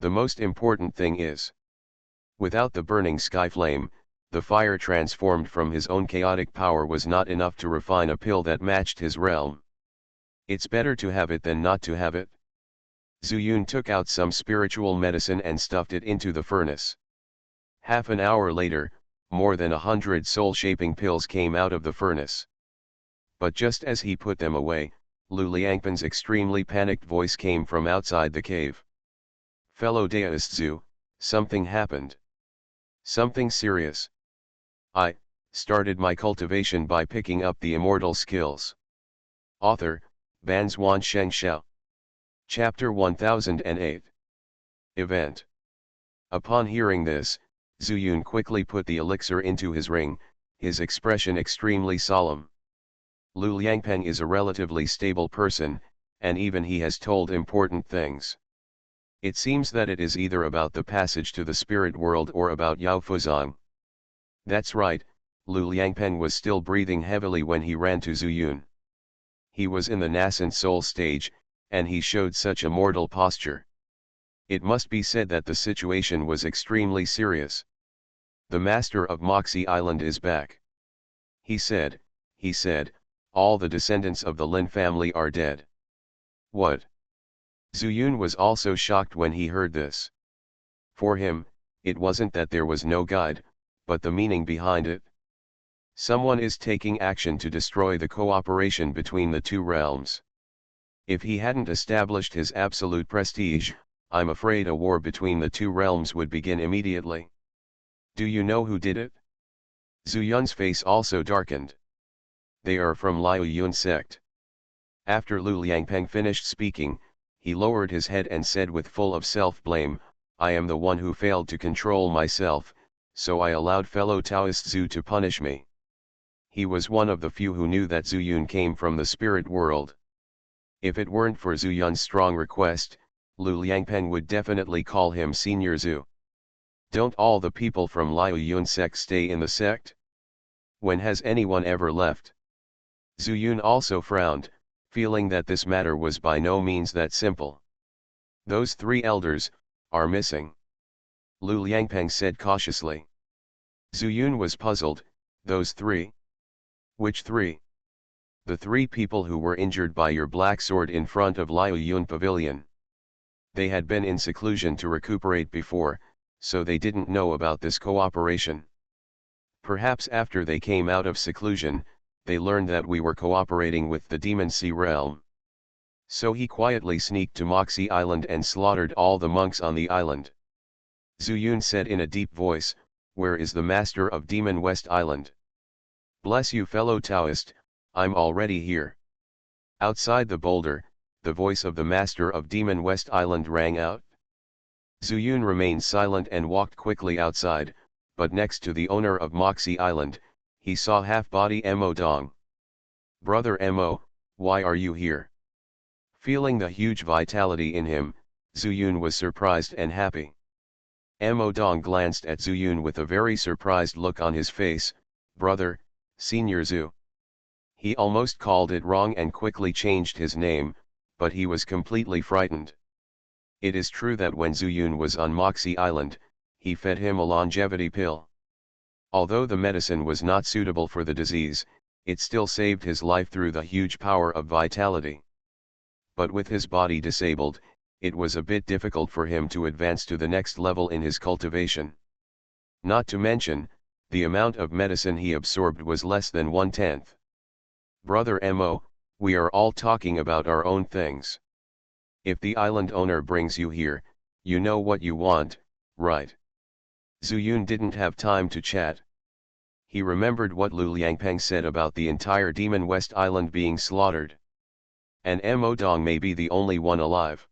[SPEAKER 1] The most important thing is, without the burning sky flame, the fire transformed from his own chaotic power was not enough to refine a pill that matched his realm. It's better to have it than not to have it. Zuyun took out some spiritual medicine and stuffed it into the furnace. Half an hour later, more than 100 soul-shaping pills came out of the furnace. But just as he put them away, Lu Liangpan's extremely panicked voice came from outside the cave. Fellow Daoist Zhu, something happened. Something serious. I started my cultivation by picking up the immortal skills. Author, Banzuan Xianxia. Chapter 1008. Event. Upon hearing this, Zuyun quickly put the elixir into his ring, his expression extremely solemn. Lu Liangpan is a relatively stable person, and even he has told important things. It seems that it is either about the passage to the spirit world or about Yao Fuzang. That's right, Lu Liangpan was still breathing heavily when he ran to Zuyun. He was in the nascent soul stage, and he showed such a mortal posture. It must be said that the situation was extremely serious. The master of Moxie Island is back. He said, all the descendants of the Lin family are dead. What? Zuyun was also shocked when he heard this. For him, it wasn't that there was no guide, but the meaning behind it. Someone is taking action to destroy the cooperation between the two realms. If he hadn't established his absolute prestige, I'm afraid a war between the two realms would begin immediately. Do you know who did it? Zuyun's face also darkened. They are from Liu Yun sect. After Lu Liangpeng finished speaking, he lowered his head and said with full of self-blame, I am the one who failed to control myself, so I allowed fellow Taoist Zhu to punish me. He was one of the few who knew that Zuyun came from the spirit world. If it weren't for Zuyun's strong request, Lu Liangpeng would definitely call him Senior Zhu. Don't all the people from Liu Yun sect stay in the sect? When has anyone ever left? Zuyun also frowned, feeling that this matter was by no means that simple. Those 3 elders are missing. Lu Liangpeng said cautiously. Zuyun was puzzled. Those 3? Which 3? The 3 people who were injured by your black sword in front of Liu Yun Pavilion. They had been in seclusion to recuperate before, so they didn't know about this cooperation. Perhaps after they came out of seclusion, they learned that we were cooperating with the Demon Sea realm. So he quietly sneaked to Moxie Island and slaughtered all the monks on the island. Zuyun said in a deep voice, where is the master of Demon West Island? Bless you fellow Taoist, I'm already here. Outside the boulder, the voice of the master of Demon West Island rang out. Zuyun remained silent and walked quickly outside, but next to the owner of Moxie Island, he saw half-body Mo Dong. Brother Mo, why are you here? Feeling the huge vitality in him, Zuyun was surprised and happy. Mo Dong glanced at Zuyun with a very surprised look on his face. Brother, Senior Zhu. He almost called it wrong and quickly changed his name, but he was completely frightened. It is true that when Zuyun was on Moxie Island, he fed him a longevity pill. Although the medicine was not suitable for the disease, it still saved his life through the huge power of vitality. But with his body disabled, it was a bit difficult for him to advance to the next level in his cultivation. Not to mention, the amount of medicine he absorbed was less than 1/10. Brother Mo, we are all talking about our own things. If the island owner brings you here, you know what you want, right? Zuyun didn't have time to chat. He remembered what Lu Liangpeng said about the entire Demon West Island being slaughtered. And Mo Dong may be the only one alive.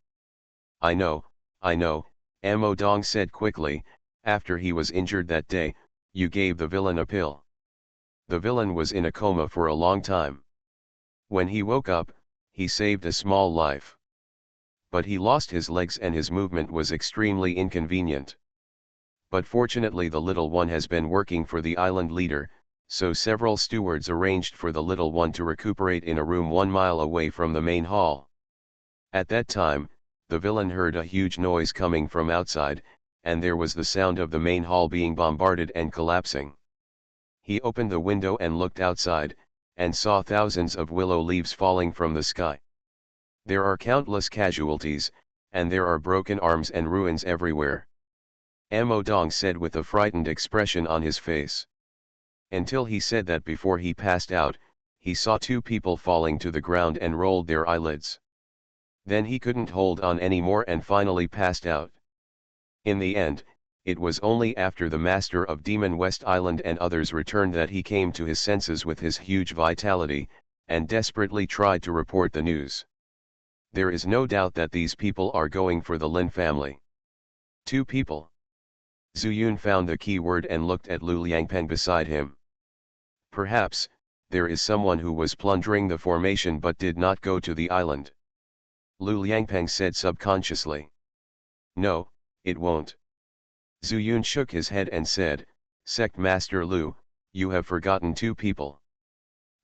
[SPEAKER 1] I know, Mo Dong said quickly. After he was injured that day, you gave the villain a pill. The villain was in a coma for a long time. When he woke up, he saved a small life. But he lost his legs and his movement was extremely inconvenient. But fortunately the little one has been working for the island leader, so several stewards arranged for the little one to recuperate in a room 1 mile away from the main hall. At that time, the villain heard a huge noise coming from outside, and there was the sound of the main hall being bombarded and collapsing. He opened the window and looked outside, and saw thousands of willow leaves falling from the sky. There are countless casualties, and there are broken arms and ruins everywhere. Mo Dong said with a frightened expression on his face. Until he said that before he passed out, he saw 2 people falling to the ground and rolled their eyelids. Then he couldn't hold on anymore and finally passed out. In the end, it was only after the master of Demon West Island and others returned that he came to his senses with his huge vitality, and desperately tried to report the news. There is no doubt that these people are going for the Lin family. 2 people. Zuyun found the key word and looked at Lu Liangpeng beside him. Perhaps, there is someone who was plundering the formation but did not go to the island. Lu Liangpeng said subconsciously. No, it won't. Zuyun shook his head and said, Sect Master Lu, you have forgotten 2 people.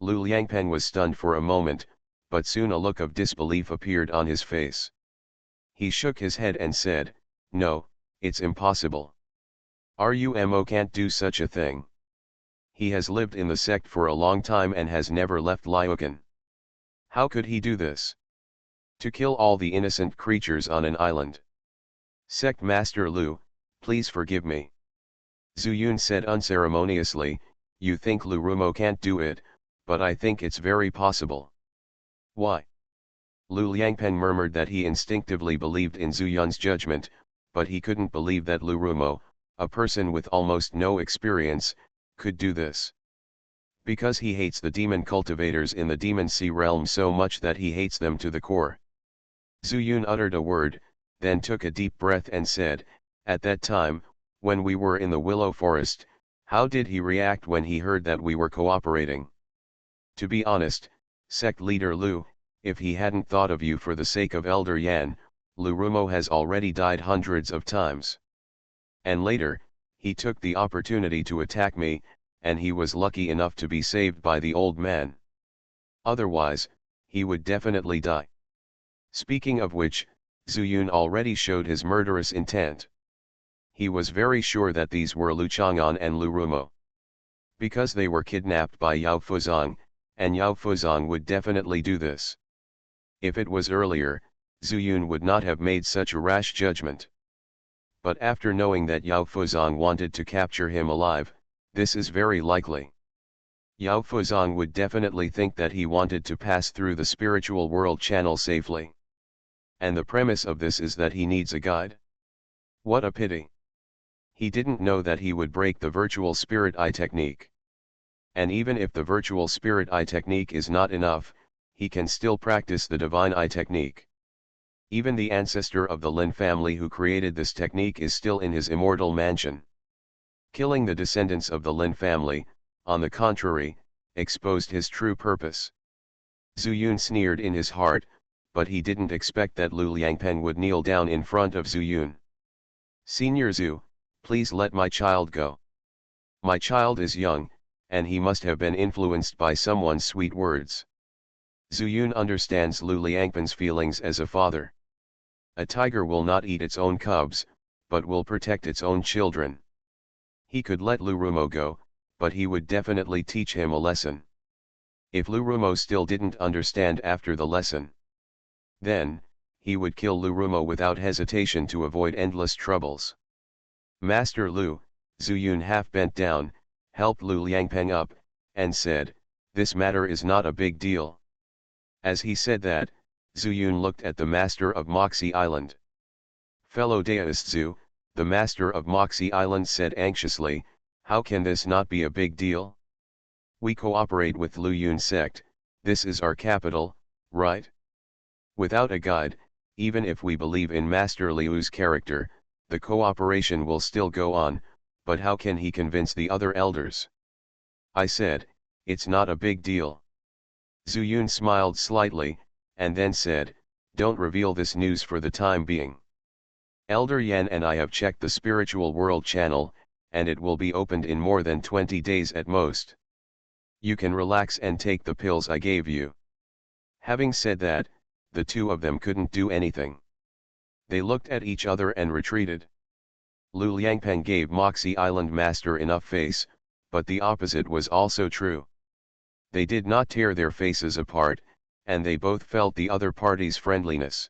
[SPEAKER 1] Lu Liangpeng was stunned for a moment, but soon a look of disbelief appeared on his face. He shook his head and said, No, it's impossible. Mo can't do such a thing. He has lived in the sect for a long time and has never left Liukan. How could he do this? To kill all the innocent creatures on an island. Sect Master Lu, please forgive me. Zuyun said unceremoniously, you think Lu Rumo can't do it, but I think it's very possible. Why? Lu Liangpeng murmured that he instinctively believed in Zuyun's judgment, but he couldn't believe that Lu Rumo, a person with almost no experience, could do this. Because he hates the demon cultivators in the Demon Sea realm so much that he hates them to the core. Zuyun uttered a word, then took a deep breath and said, at that time, when we were in the willow forest, how did he react when he heard that we were cooperating? To be honest, sect leader Lu, if he hadn't thought of you for the sake of Elder Yan, Lu Rumo has already died hundreds of times. And later, he took the opportunity to attack me, and he was lucky enough to be saved by the old man. Otherwise, he would definitely die. Speaking of which, Zuyun already showed his murderous intent. He was very sure that these were Lu Chang'an and Lu Rumo. Because they were kidnapped by Yao Fuzong, and Yao Fuzong would definitely do this. If it was earlier, Zuyun would not have made such a rash judgment. But after knowing that Yao Fuzong wanted to capture him alive, this is very likely. Yao Fuzong would definitely think that he wanted to pass through the spiritual world channel safely. And the premise of this is that he needs a guide. What a pity. He didn't know that he would break the virtual spirit eye technique. And even if the virtual spirit eye technique is not enough, he can still practice the divine eye technique. Even the ancestor of the Lin family who created this technique is still in his immortal mansion. Killing the descendants of the Lin family, on the contrary, exposed his true purpose. Zuyun sneered in his heart, but he didn't expect that Lu Liangpeng would kneel down in front of Zuyun. Senior Zhu, please let my child go. My child is young, and he must have been influenced by someone's sweet words. Zuyun understands Lu Liangpeng's feelings as a father. A tiger will not eat its own cubs, but will protect its own children. He could let Lu Rumo go, but he would definitely teach him a lesson. If Lu Rumo still didn't understand after the lesson, then, he would kill Lu Rumo without hesitation to avoid endless troubles. Master Lu, Zuyun half bent down, helped Lu Liangpeng up, and said, this matter is not a big deal. As he said that, Zuyun looked at the master of Moxie Island. Fellow Daoist Zhu, the master of Moxie Island said anxiously, how can this not be a big deal? We cooperate with Lu Yun sect, this is our capital, right? Without a guide, even if we believe in Master Liu's character, the cooperation will still go on, but how can he convince the other elders? I said, it's not a big deal. Zhu Yun smiled slightly, and then said, don't reveal this news for the time being. Elder Yan and I have checked the spiritual world channel, and it will be opened in more than 20 days at most. You can relax and take the pills I gave you. Having said that, the two of them couldn't do anything. They looked at each other and retreated. Lu Liangpeng gave Moxie Island Master enough face, but the opposite was also true. They did not tear their faces apart, and they both felt the other party's friendliness.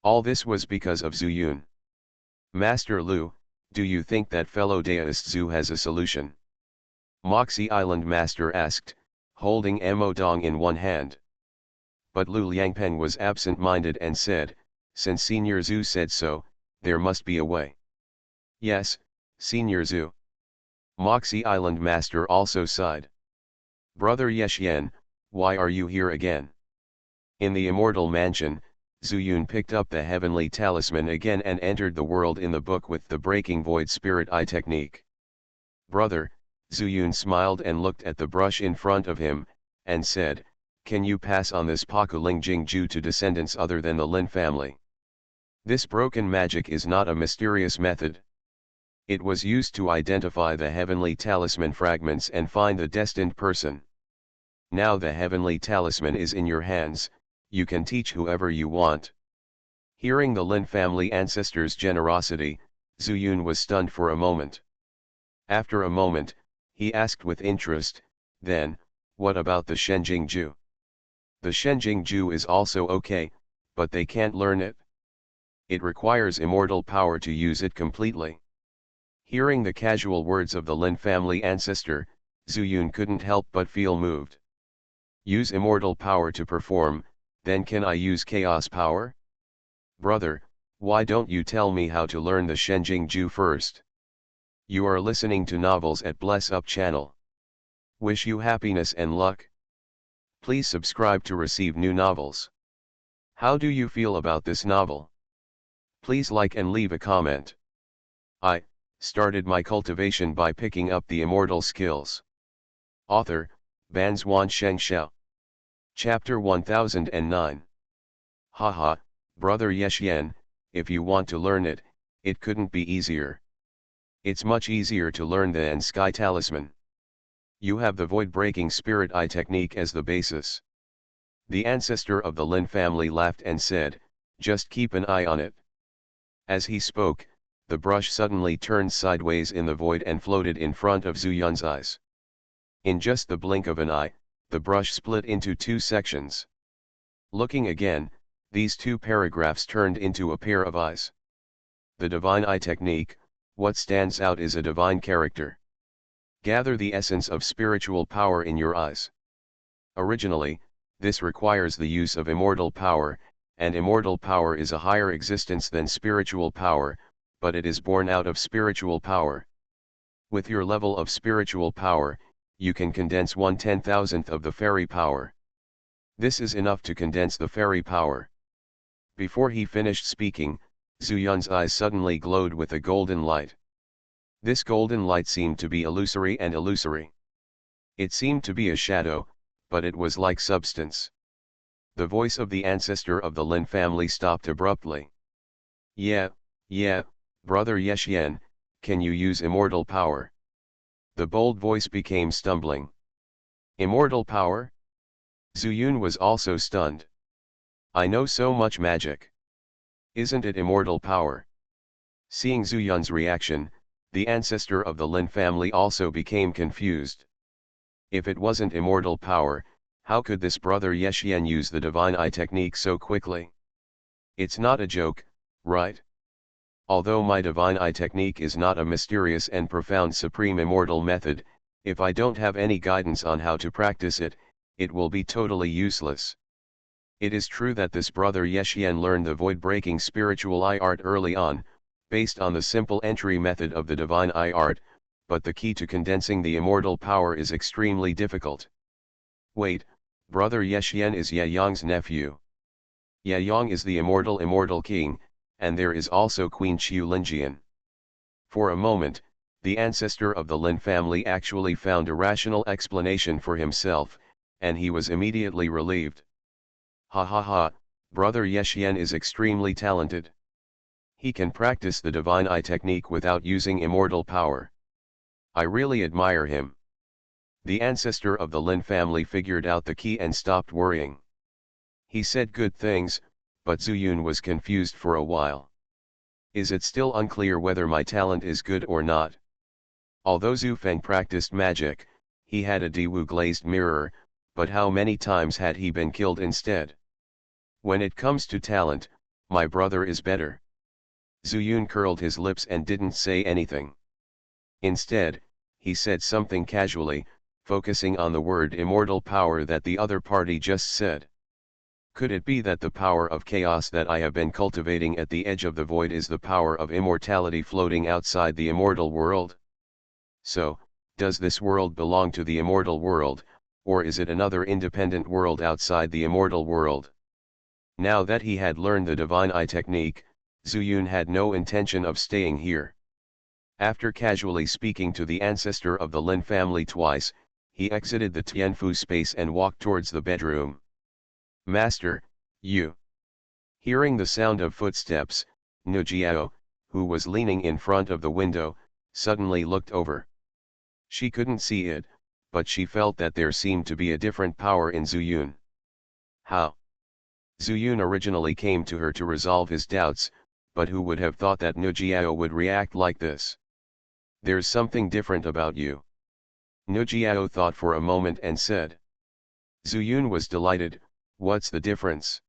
[SPEAKER 1] All this was because of Zhu Yun. Master Lu, do you think that fellow deist Zhu has a solution? Moxie Island Master asked, holding Mo Dong in one hand. But Lu Liangpeng was absent-minded and said, since Senior Zhu said so, there must be a way. Yes, Senior Zhu. Moxie Island Master also sighed. Brother Yexian, why are you here again? In the Immortal Mansion, Zhu Yun picked up the heavenly talisman again and entered the world in the book with the breaking void spirit eye technique. Brother, Zhu Yun smiled and looked at the brush in front of him, and said, can you pass on this Pakuling Jingju to descendants other than the Lin family? This broken magic is not a mysterious method. It was used to identify the heavenly talisman fragments and find the destined person. Now the heavenly talisman is in your hands, you can teach whoever you want. Hearing the Lin family ancestors' generosity, Zhu Yun was stunned for a moment. After a moment, he asked with interest, then, what about the Shenjingju? The Shenjingju is also okay, but they can't learn it. It requires immortal power to use it completely. Hearing the casual words of the Lin family ancestor, Zhu Yun couldn't help but feel moved. Use immortal power to perform, then can I use chaos power? Brother, why don't you tell me how to learn the Shenjingju first? You are listening to Novels at Bless Up channel. Wish you happiness and luck. Please subscribe to receive new novels. How do you feel about this novel? Please like and leave a comment. I started my cultivation by picking up the immortal skills. Author, Banzuan Xianxia. Chapter 1009. Haha, Brother Yexian, if you want to learn it, it couldn't be easier. It's much easier to learn than Sky Talisman. You have the void-breaking spirit eye technique as the basis. The ancestor of the Lin family laughed and said, just keep an eye on it. As he spoke, the brush suddenly turned sideways in the void and floated in front of Zhu Yun's eyes. In just the blink of an eye, the brush split into two sections. Looking again, these two paragraphs turned into a pair of eyes. The divine eye technique, what stands out is a divine character. Gather the essence of spiritual power in your eyes. Originally, this requires the use of immortal power, and immortal power is a higher existence than spiritual power, but it is born out of spiritual power. With your level of spiritual power, you can condense 1/10,000th of the fairy power. This is enough to condense the fairy power. Before he finished speaking, Zhu Yun's eyes suddenly glowed with a golden light. This golden light seemed to be illusory and illusory. It seemed to be a shadow, but it was like substance. The voice of the ancestor of the Lin family stopped abruptly. Yeah, Brother Yexian, can you use immortal power? The bold voice became stumbling. Immortal power? Zhu Yun was also stunned. I know so much magic. Isn't it immortal power? Seeing Zhu Yun's reaction, the ancestor of the Lin family also became confused. If it wasn't immortal power, how could this brother Yexian use the divine eye technique so quickly? It's not a joke, right? Although my divine eye technique is not a mysterious and profound supreme immortal method, if I don't have any guidance on how to practice it, it will be totally useless. It is true that this brother Yexian learned the void-breaking spiritual eye art early on, based on the simple entry method of the divine eye art, but the key to condensing the immortal power is extremely difficult. Wait, brother Yexian is Ye Yang's nephew. Yang is the immortal king, and there is also Queen Qiu Linjian. For a moment, the ancestor of the Lin family actually found a rational explanation for himself, and he was immediately relieved. Ha ha ha, brother Yexian is extremely talented. He can practice the divine eye technique without using immortal power. I really admire him. The ancestor of the Lin family figured out the key and stopped worrying. He said good things, but Zuyun was confused for a while. Is it still unclear whether my talent is good or not? Although Zhu Feng practiced magic, he had a Diwu glazed mirror, but how many times had he been killed instead? When it comes to talent, my brother is better. Zuyun curled his lips and didn't say anything. Instead, he said something casually, focusing on the word immortal power that the other party just said. Could it be that the power of chaos that I have been cultivating at the edge of the void is the power of immortality floating outside the immortal world? So, does this world belong to the immortal world, or is it another independent world outside the immortal world? Now that he had learned the divine eye technique, Zuyun had no intention of staying here. After casually speaking to the ancestor of the Lin family twice, he exited the Tianfu space and walked towards the bedroom. Master, you. Hearing the sound of footsteps, Nujiao, who was leaning in front of the window, suddenly looked over. She couldn't see it, but she felt that there seemed to be a different power in Zuyun. How? Zuyun originally came to her to resolve his doubts, but who would have thought that Nujiao would react like this? There's something different about you. Nujiao thought for a moment and said. Zuyun was delighted, what's the difference?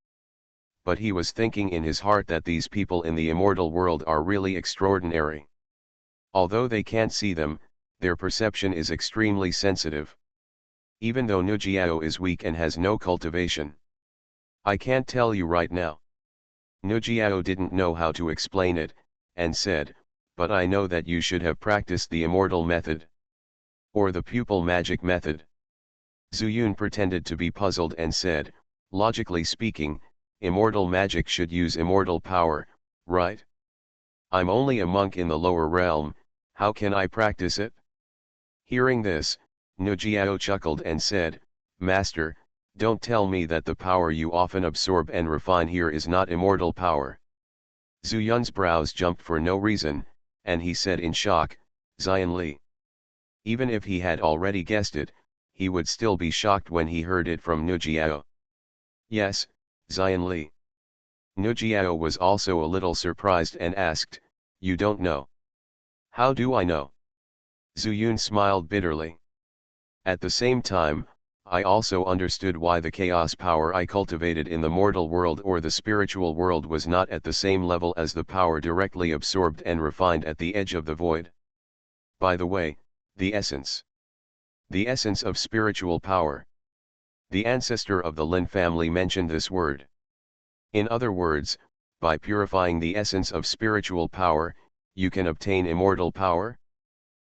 [SPEAKER 1] But he was thinking in his heart that these people in the immortal world are really extraordinary. Although they can't see them, their perception is extremely sensitive. Even though Nujiao is weak and has no cultivation. I can't tell you right now. Nujiao didn't know how to explain it, and said, but I know that you should have practiced the immortal method. Or the pupil magic method. Zuyun pretended to be puzzled and said, logically speaking, immortal magic should use immortal power, right? I'm only a monk in the lower realm, how can I practice it? Hearing this, Nujiao chuckled and said, Master, don't tell me that the power you often absorb and refine here is not immortal power. Zuyun's brows jumped for no reason, and he said in shock, Xian Li. Even if he had already guessed it, he would still be shocked when he heard it from Nujiao. Yes, Xian Li. Nujiao was also a little surprised and asked, you don't know? How do I know? Zuyun smiled bitterly. At the same time, I also understood why the chaos power I cultivated in the mortal world or the spiritual world was not at the same level as the power directly absorbed and refined at the edge of the void. By the way, the essence. The essence of spiritual power. The ancestor of the Lin family mentioned this word. In other words, by purifying the essence of spiritual power, you can obtain immortal power?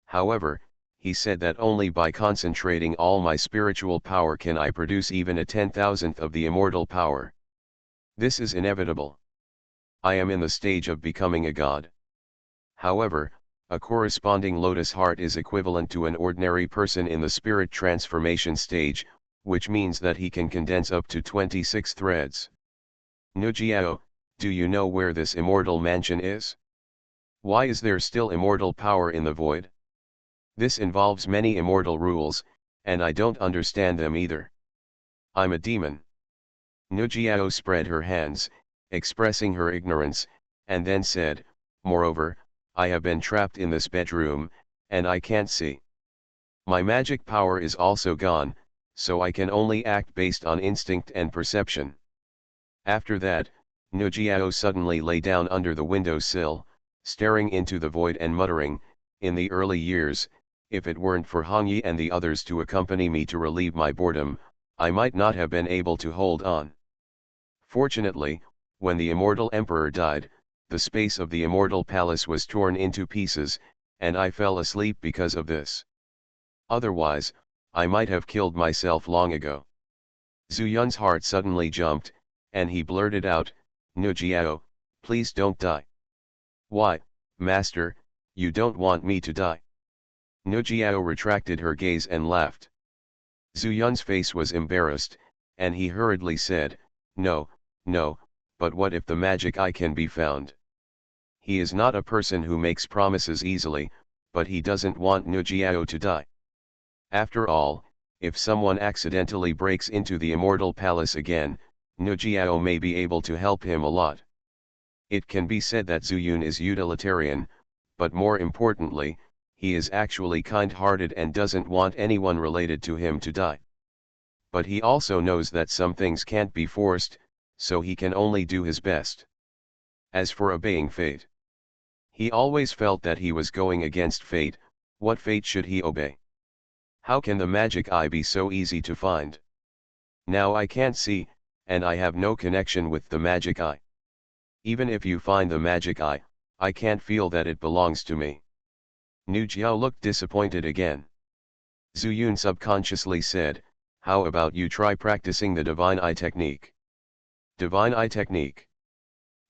[SPEAKER 1] However, he said that only by concentrating all my spiritual power can I produce even a 10,000th of the immortal power. This is inevitable. I am in the stage of becoming a god. However, a corresponding lotus heart is equivalent to an ordinary person in the spirit transformation stage, which means that he can condense up to 26 threads. Nujiao, do you know where this immortal mansion is? Why is there still immortal power in the void? This involves many immortal rules, and I don't understand them either. I'm a demon. Nujiao spread her hands, expressing her ignorance, and then said, moreover, I have been trapped in this bedroom, and I can't see. My magic power is also gone, so I can only act based on instinct and perception. After that, Nujiao suddenly lay down under the windowsill, staring into the void and muttering, in the early years, if it weren't for Hongyi and the others to accompany me to relieve my boredom, I might not have been able to hold on. Fortunately, when the immortal emperor died, the space of the immortal palace was torn into pieces, and I fell asleep because of this. Otherwise, I might have killed myself long ago. Zuyun's heart suddenly jumped, and he blurted out, "Nujiao, please don't die." "Why, master, you don't want me to die?" Nujiao retracted her gaze and laughed. Zuyun's face was embarrassed, and he hurriedly said, "No, no, but what if the magic eye can be found?" He is not a person who makes promises easily, but he doesn't want Nujiao to die. After all, if someone accidentally breaks into the Immortal Palace again, Nujiao may be able to help him a lot. It can be said that Zuyun is utilitarian, but more importantly, he is actually kind-hearted and doesn't want anyone related to him to die. But he also knows that some things can't be forced, so he can only do his best. As for obeying fate, he always felt that he was going against fate. What fate should he obey? How can the magic eye be so easy to find? Now I can't see, and I have no connection with the magic eye. Even if you find the magic eye, I can't feel that it belongs to me. Nu Jiao looked disappointed again. Zuyun subconsciously said, "How about you try practicing the divine eye technique?" Divine eye technique?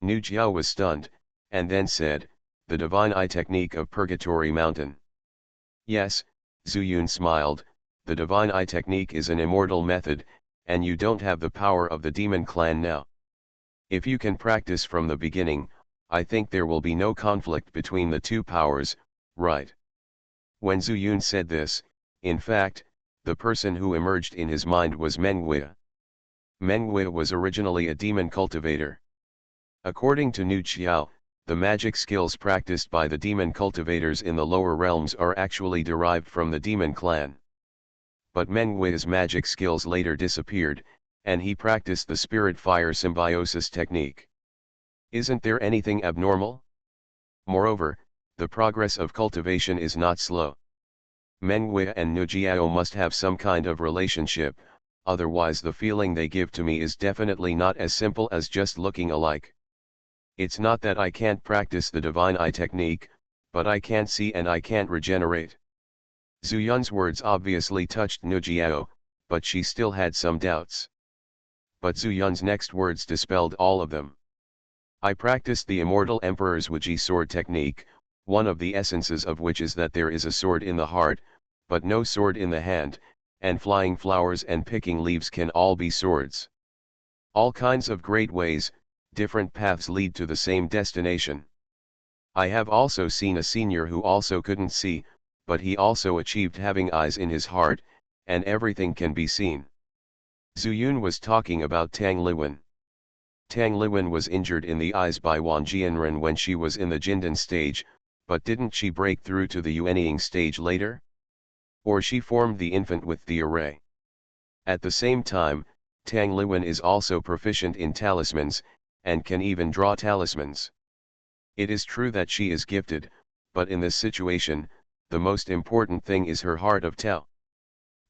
[SPEAKER 1] Nu Jiao was stunned, and then said, "The divine eye technique of Purgatory Mountain." "Yes," Zuyun smiled, "the divine eye technique is an immortal method, and you don't have the power of the demon clan now. If you can practice from the beginning, I think there will be no conflict between the two powers, right?" When Zuyun said this, in fact, the person who emerged in his mind was Mengwei. Mengwei was originally a demon cultivator. According to Nu Xiao, the magic skills practiced by the demon cultivators in the lower realms are actually derived from the demon clan. But Mengwei's magic skills later disappeared, and he practiced the spirit-fire symbiosis technique. Isn't there anything abnormal? Moreover, the progress of cultivation is not slow. Mengwei and Nujiao must have some kind of relationship, otherwise the feeling they give to me is definitely not as simple as just looking alike. It's not that I can't practice the divine eye technique, but I can't see and I can't regenerate. Zuyun's words obviously touched Nujiao, but she still had some doubts. But Zuyun's next words dispelled all of them. "I practiced the Immortal Emperor's Wuji sword technique, one of the essences of which is that there is a sword in the heart, but no sword in the hand, and flying flowers and picking leaves can all be swords. All kinds of great ways, different paths lead to the same destination. I have also seen a senior who also couldn't see, but he also achieved having eyes in his heart, and everything can be seen." Zuyun was talking about Tang Liwen. Tang Liwen was injured in the eyes by Wan Jianren when she was in the Jindan stage, but didn't she break through to the Yuanying stage later? Or she formed the infant with the array. At the same time, Tang Liwen is also proficient in talismans, and can even draw talismans. It is true that she is gifted, but in this situation, the most important thing is her heart of Tao.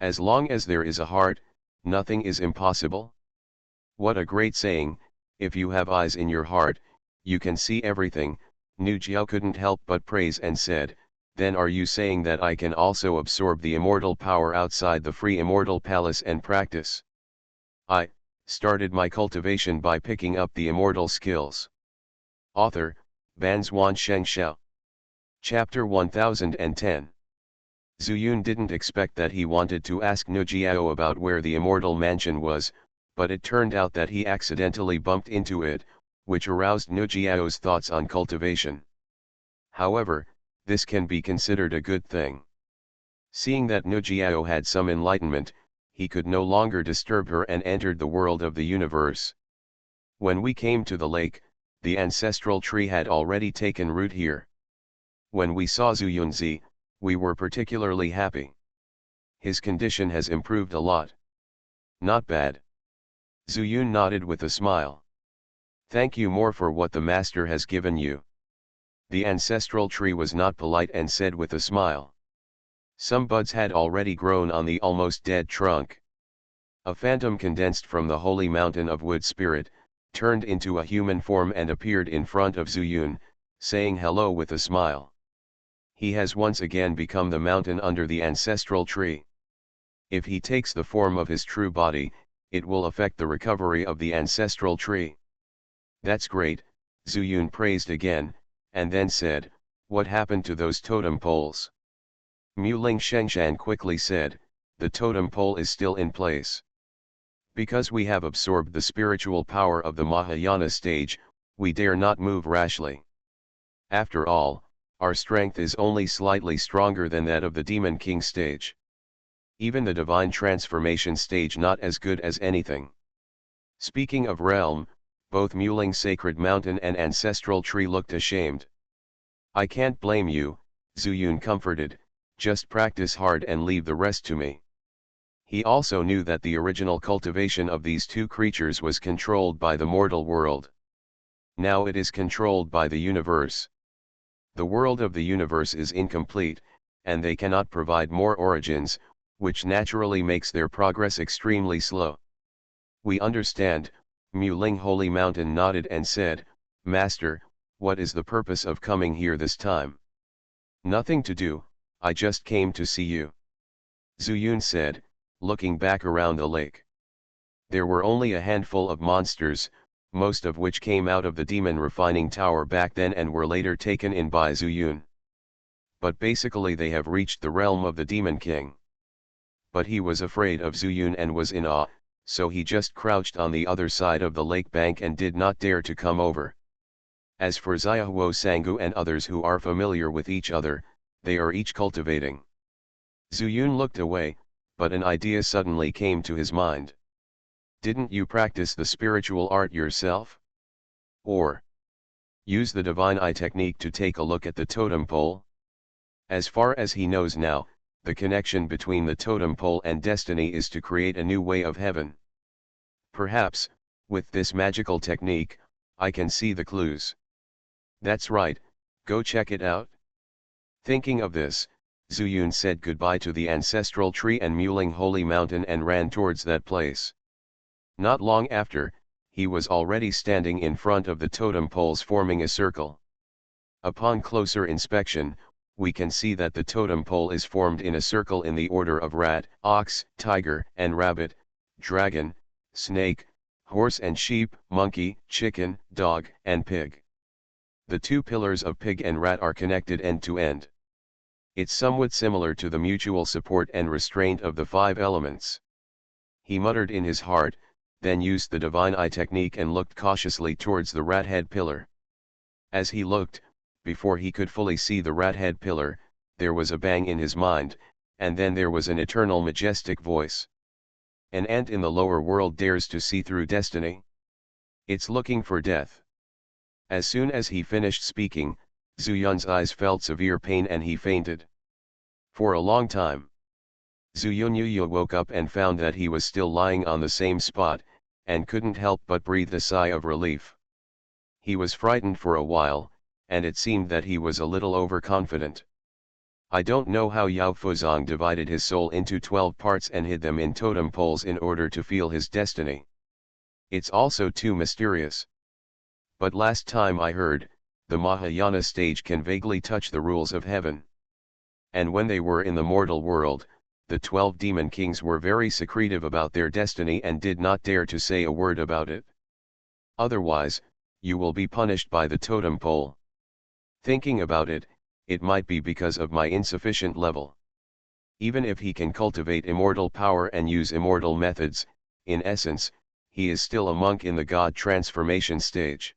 [SPEAKER 1] As long as there is a heart, nothing is impossible. What a great saying, if you have eyes in your heart, you can see everything. Nu Jiao couldn't help but praise and said, "Then are you saying that I can also absorb the immortal power outside the free immortal palace and practice? I started my cultivation by picking up the immortal skills." Author, Banzuan Xianxia. Chapter 1010. Zuyun didn't expect that he wanted to ask Nujiao about where the immortal mansion was, but it turned out that he accidentally bumped into it, which aroused Nujiao's thoughts on cultivation. However, this can be considered a good thing. Seeing that Nujiao had some enlightenment, he could no longer disturb her and entered the world of the universe. When we came to the lake, the ancestral tree had already taken root here. When we saw Zuyunzi, we were particularly happy. His condition has improved a lot. Not bad. Zuyun nodded with a smile. Thank you more for what the master has given you. The ancestral tree was not polite and said with a smile. Some buds had already grown on the almost dead trunk. A phantom condensed from the holy mountain of wood spirit, turned into a human form and appeared in front of Zuyun, saying hello with a smile. He has once again become the mountain under the ancestral tree. If he takes the form of his true body, it will affect the recovery of the ancestral tree. That's great, Zuyun praised again, and then said, what happened to those totem poles? Muling Shengshan quickly said, the totem pole is still in place. Because we have absorbed the spiritual power of the Mahayana stage, we dare not move rashly. After all, our strength is only slightly stronger than that of the Demon King stage. Even the divine transformation stage not as good as anything. Speaking of realm, both Muling Sacred Mountain and Ancestral Tree looked ashamed. I can't blame you, Zuyun comforted, just practice hard and leave the rest to me. He also knew that the original cultivation of these two creatures was controlled by the mortal world. Now it is controlled by the universe. The world of the universe is incomplete, and they cannot provide more origins, which naturally makes their progress extremely slow. We understand, Muling Holy Mountain nodded and said, Master, what is the purpose of coming here this time? Nothing to do, I just came to see you. Zuyun said, looking back around the lake. There were only a handful of monsters, most of which came out of the demon refining tower back then and were later taken in by Zuyun. But basically they have reached the realm of the Demon King. But he was afraid of Zuyun and was in awe, so he just crouched on the other side of the lake bank and did not dare to come over. As for Xiaohuo Sangu and others who are familiar with each other, they are each cultivating. Zuyun looked away, but an idea suddenly came to his mind. Didn't you practice the spiritual art yourself? Or use the divine eye technique to take a look at the totem pole? As far as he knows now, the connection between the totem pole and destiny is to create a new way of heaven. Perhaps, with this magical technique, I can see the clues. That's right, go check it out. Thinking of this, Zuyun said goodbye to the ancestral tree and Muling Holy Mountain and ran towards that place. Not long after, he was already standing in front of the totem poles forming a circle. Upon closer inspection, we can see that the totem pole is formed in a circle in the order of rat, ox, tiger and rabbit, dragon, snake, horse and sheep, monkey, chicken, dog, and pig. The two pillars of pig and rat are connected end to end. It's somewhat similar to the mutual support and restraint of the five elements. He muttered in his heart, then used the divine eye technique and looked cautiously towards the rat head pillar. As he looked, before he could fully see the rat head pillar, there was a bang in his mind, and then there was an eternal majestic voice. An ant in the lower world dares to see through destiny. It's looking for death. As soon as he finished speaking, Zuyun's eyes felt severe pain and he fainted. For a long time. Zuyun woke up and found that he was still lying on the same spot, and couldn't help but breathe a sigh of relief. He was frightened for a while, and it seemed that he was a little overconfident. I don't know how Yao Fuzong divided his soul into 12 parts and hid them in totem poles in order to feel his destiny. It's also too mysterious. But last time I heard, the Mahayana stage can vaguely touch the rules of heaven. And when they were in the mortal world, the 12 demon kings were very secretive about their destiny and did not dare to say a word about it. Otherwise, you will be punished by the totem pole. Thinking about it, it might be because of my insufficient level. Even if he can cultivate immortal power and use immortal methods, in essence, he is still a monk in the god transformation stage.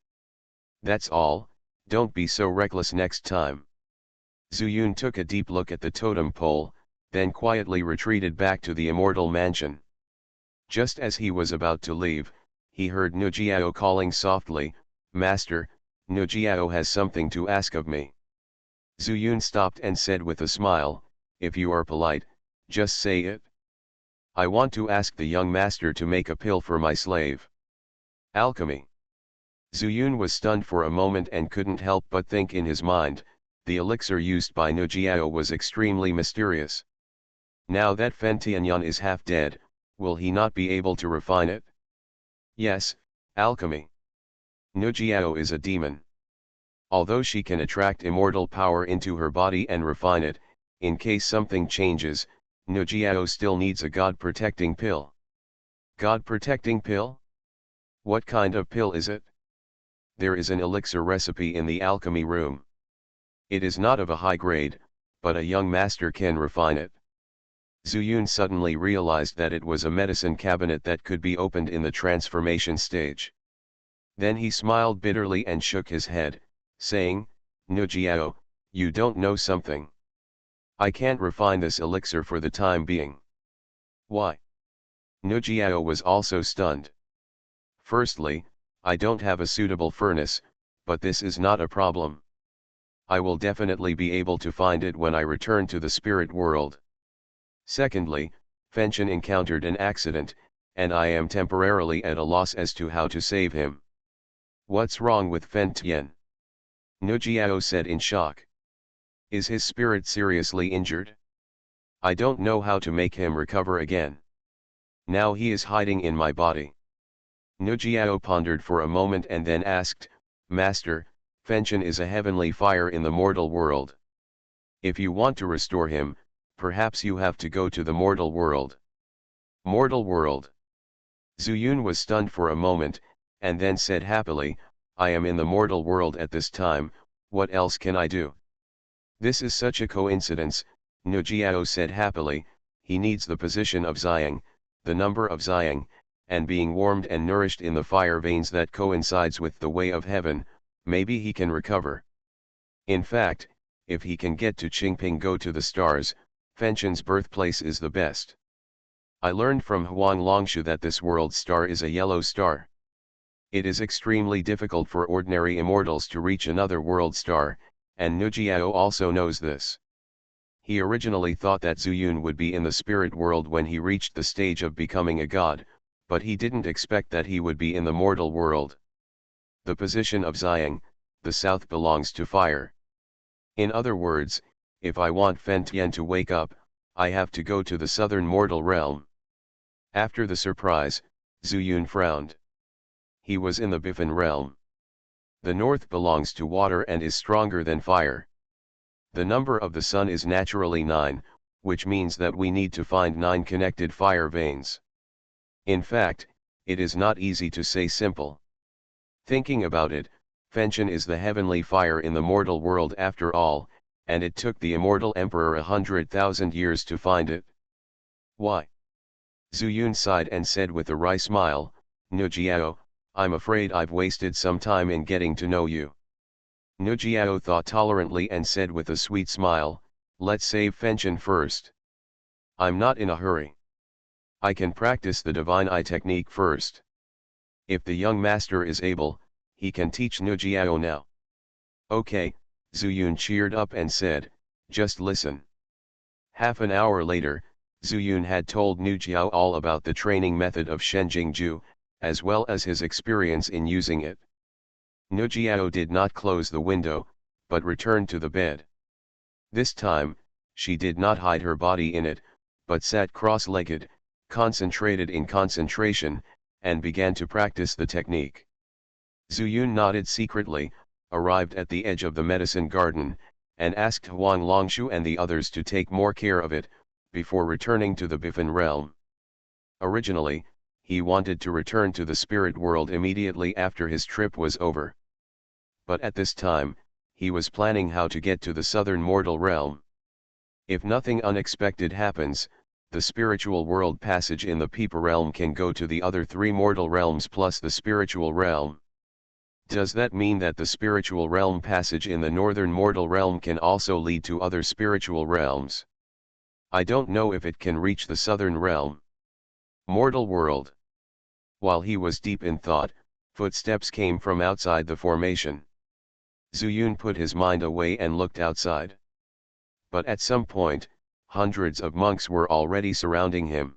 [SPEAKER 1] That's all, don't be so reckless next time. Zuyun took a deep look at the totem pole, then quietly retreated back to the immortal mansion. Just as he was about to leave, he heard Nujiao calling softly, Master, Nujiao has something to ask of me. Zuyun stopped and said with a smile, if you are polite, just say it. I want to ask the young master to make a pill for my slave. Alchemy. Zuyun was stunned for a moment and couldn't help but think in his mind, the elixir used by Nujiao was extremely mysterious. Now that Fen Tianyan is half dead, will he not be able to refine it? Yes, alchemy. Nujiao is a demon. Although she can attract immortal power into her body and refine it, in case something changes, Nujiao still needs a god-protecting pill. God-protecting pill? What kind of pill is it? There is an elixir recipe in the alchemy room. It is not of a high grade, but a young master can refine it. Zuyun suddenly realized that it was a medicine cabinet that could be opened in the transformation stage. Then he smiled bitterly and shook his head, saying, "Nujiao, you don't know something. I can't refine this elixir for the time being." "Why?" Nujiao was also stunned. "Firstly, I don't have a suitable furnace, but this is not a problem. I will definitely be able to find it when I return to the spirit world. Secondly, Fenchen encountered an accident, and I am temporarily at a loss as to how to save him." "What's wrong with Fen Tian?" Nujiao said in shock. "Is his spirit seriously injured? I don't know how to make him recover again. Now he is hiding in my body." Nujiao pondered for a moment and then asked, "Master, Fenchen is a heavenly fire in the mortal world. If you want to restore him, perhaps you have to go to the mortal world." "Mortal world?" Zuyun was stunned for a moment, and then said happily, "I am in the mortal world at this time, what else can I do?" "This is such a coincidence," Nujiao said happily. "He needs the position of Xiang, the number of Xiang, and being warmed and nourished in the fire veins that coincides with the way of heaven, maybe he can recover. In fact, if he can get to Qingping, go to the stars, Fenchen's birthplace is the best. I learned from Huang Longshu that this world star is a yellow star. It is extremely difficult for ordinary immortals to reach another world star, and Nujiao also knows this. He originally thought that Zuyun would be in the spirit world when he reached the stage of becoming a god, but he didn't expect that he would be in the mortal world. The position of Xiang, the south, belongs to fire. In other words, if I want Fen Tian to wake up, I have to go to the southern mortal realm." After the surprise, Zuyun frowned. He was in the Bifen realm. The north belongs to water and is stronger than fire. The number of the sun is naturally 9, which means that we need to find 9 connected fire veins. In fact, it is not easy to say simple. Thinking about it, Fenchen is the heavenly fire in the mortal world after all, and it took the immortal emperor 100,000 years to find it. "Why?" Zuyun sighed and said with a wry smile, "Nujiao, I'm afraid I've wasted some time in getting to know you." Nujiao thought tolerantly and said with a sweet smile, "Let's save Fenchen first. I'm not in a hurry. I can practice the divine eye technique first. If the young master is able, he can teach Nujiao now." "Okay," Zuyun cheered up and said, "just listen." Half an hour later, Zuyun had told Nujiao all about the training method of Shenjingju, as well as his experience in using it. Nujiao did not close the window, but returned to the bed. This time, she did not hide her body in it, but sat cross-legged, concentrated in concentration, and began to practice the technique. Zuyun nodded secretly, arrived at the edge of the medicine garden, and asked Huang Longshu and the others to take more care of it, before returning to the Bifen realm. Originally, he wanted to return to the spirit world immediately after his trip was over. But at this time, he was planning how to get to the southern mortal realm. If nothing unexpected happens, the spiritual world passage in the Peepa realm can go to the other 3 mortal realms plus the spiritual realm. Does that mean that the spiritual realm passage in the northern mortal realm can also lead to other spiritual realms? I don't know if it can reach the southern realm. Mortal world. While he was deep in thought, footsteps came from outside the formation. Zuyun put his mind away and looked outside. But at some point, hundreds of monks were already surrounding him.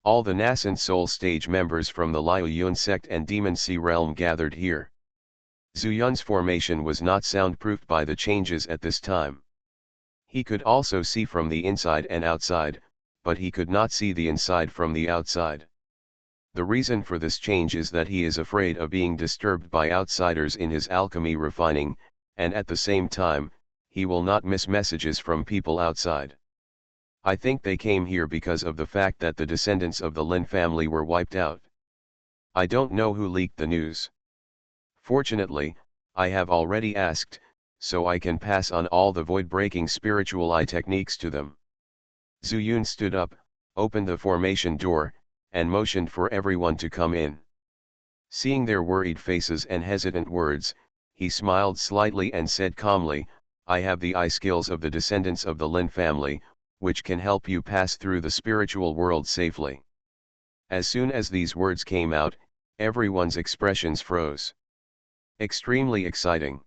[SPEAKER 1] All the nascent soul stage members from the Liu Yun sect and Demon Sea realm gathered here. Zuyun's formation was not soundproofed by the changes at this time. He could also see from the inside and outside, but he could not see the inside from the outside. The reason for this change is that he is afraid of being disturbed by outsiders in his alchemy refining, and at the same time, he will not miss messages from people outside. I think they came here because of the fact that the descendants of the Lin family were wiped out. I don't know who leaked the news. Fortunately, I have already asked, so I can pass on all the void-breaking spiritual eye techniques to them. Zuyun stood up, opened the formation door, and motioned for everyone to come in. Seeing their worried faces and hesitant words, he smiled slightly and said calmly, I have the eye skills of the descendants of the Lin family, which can help you pass through the spiritual world safely. As soon as these words came out, everyone's expressions froze. Extremely exciting.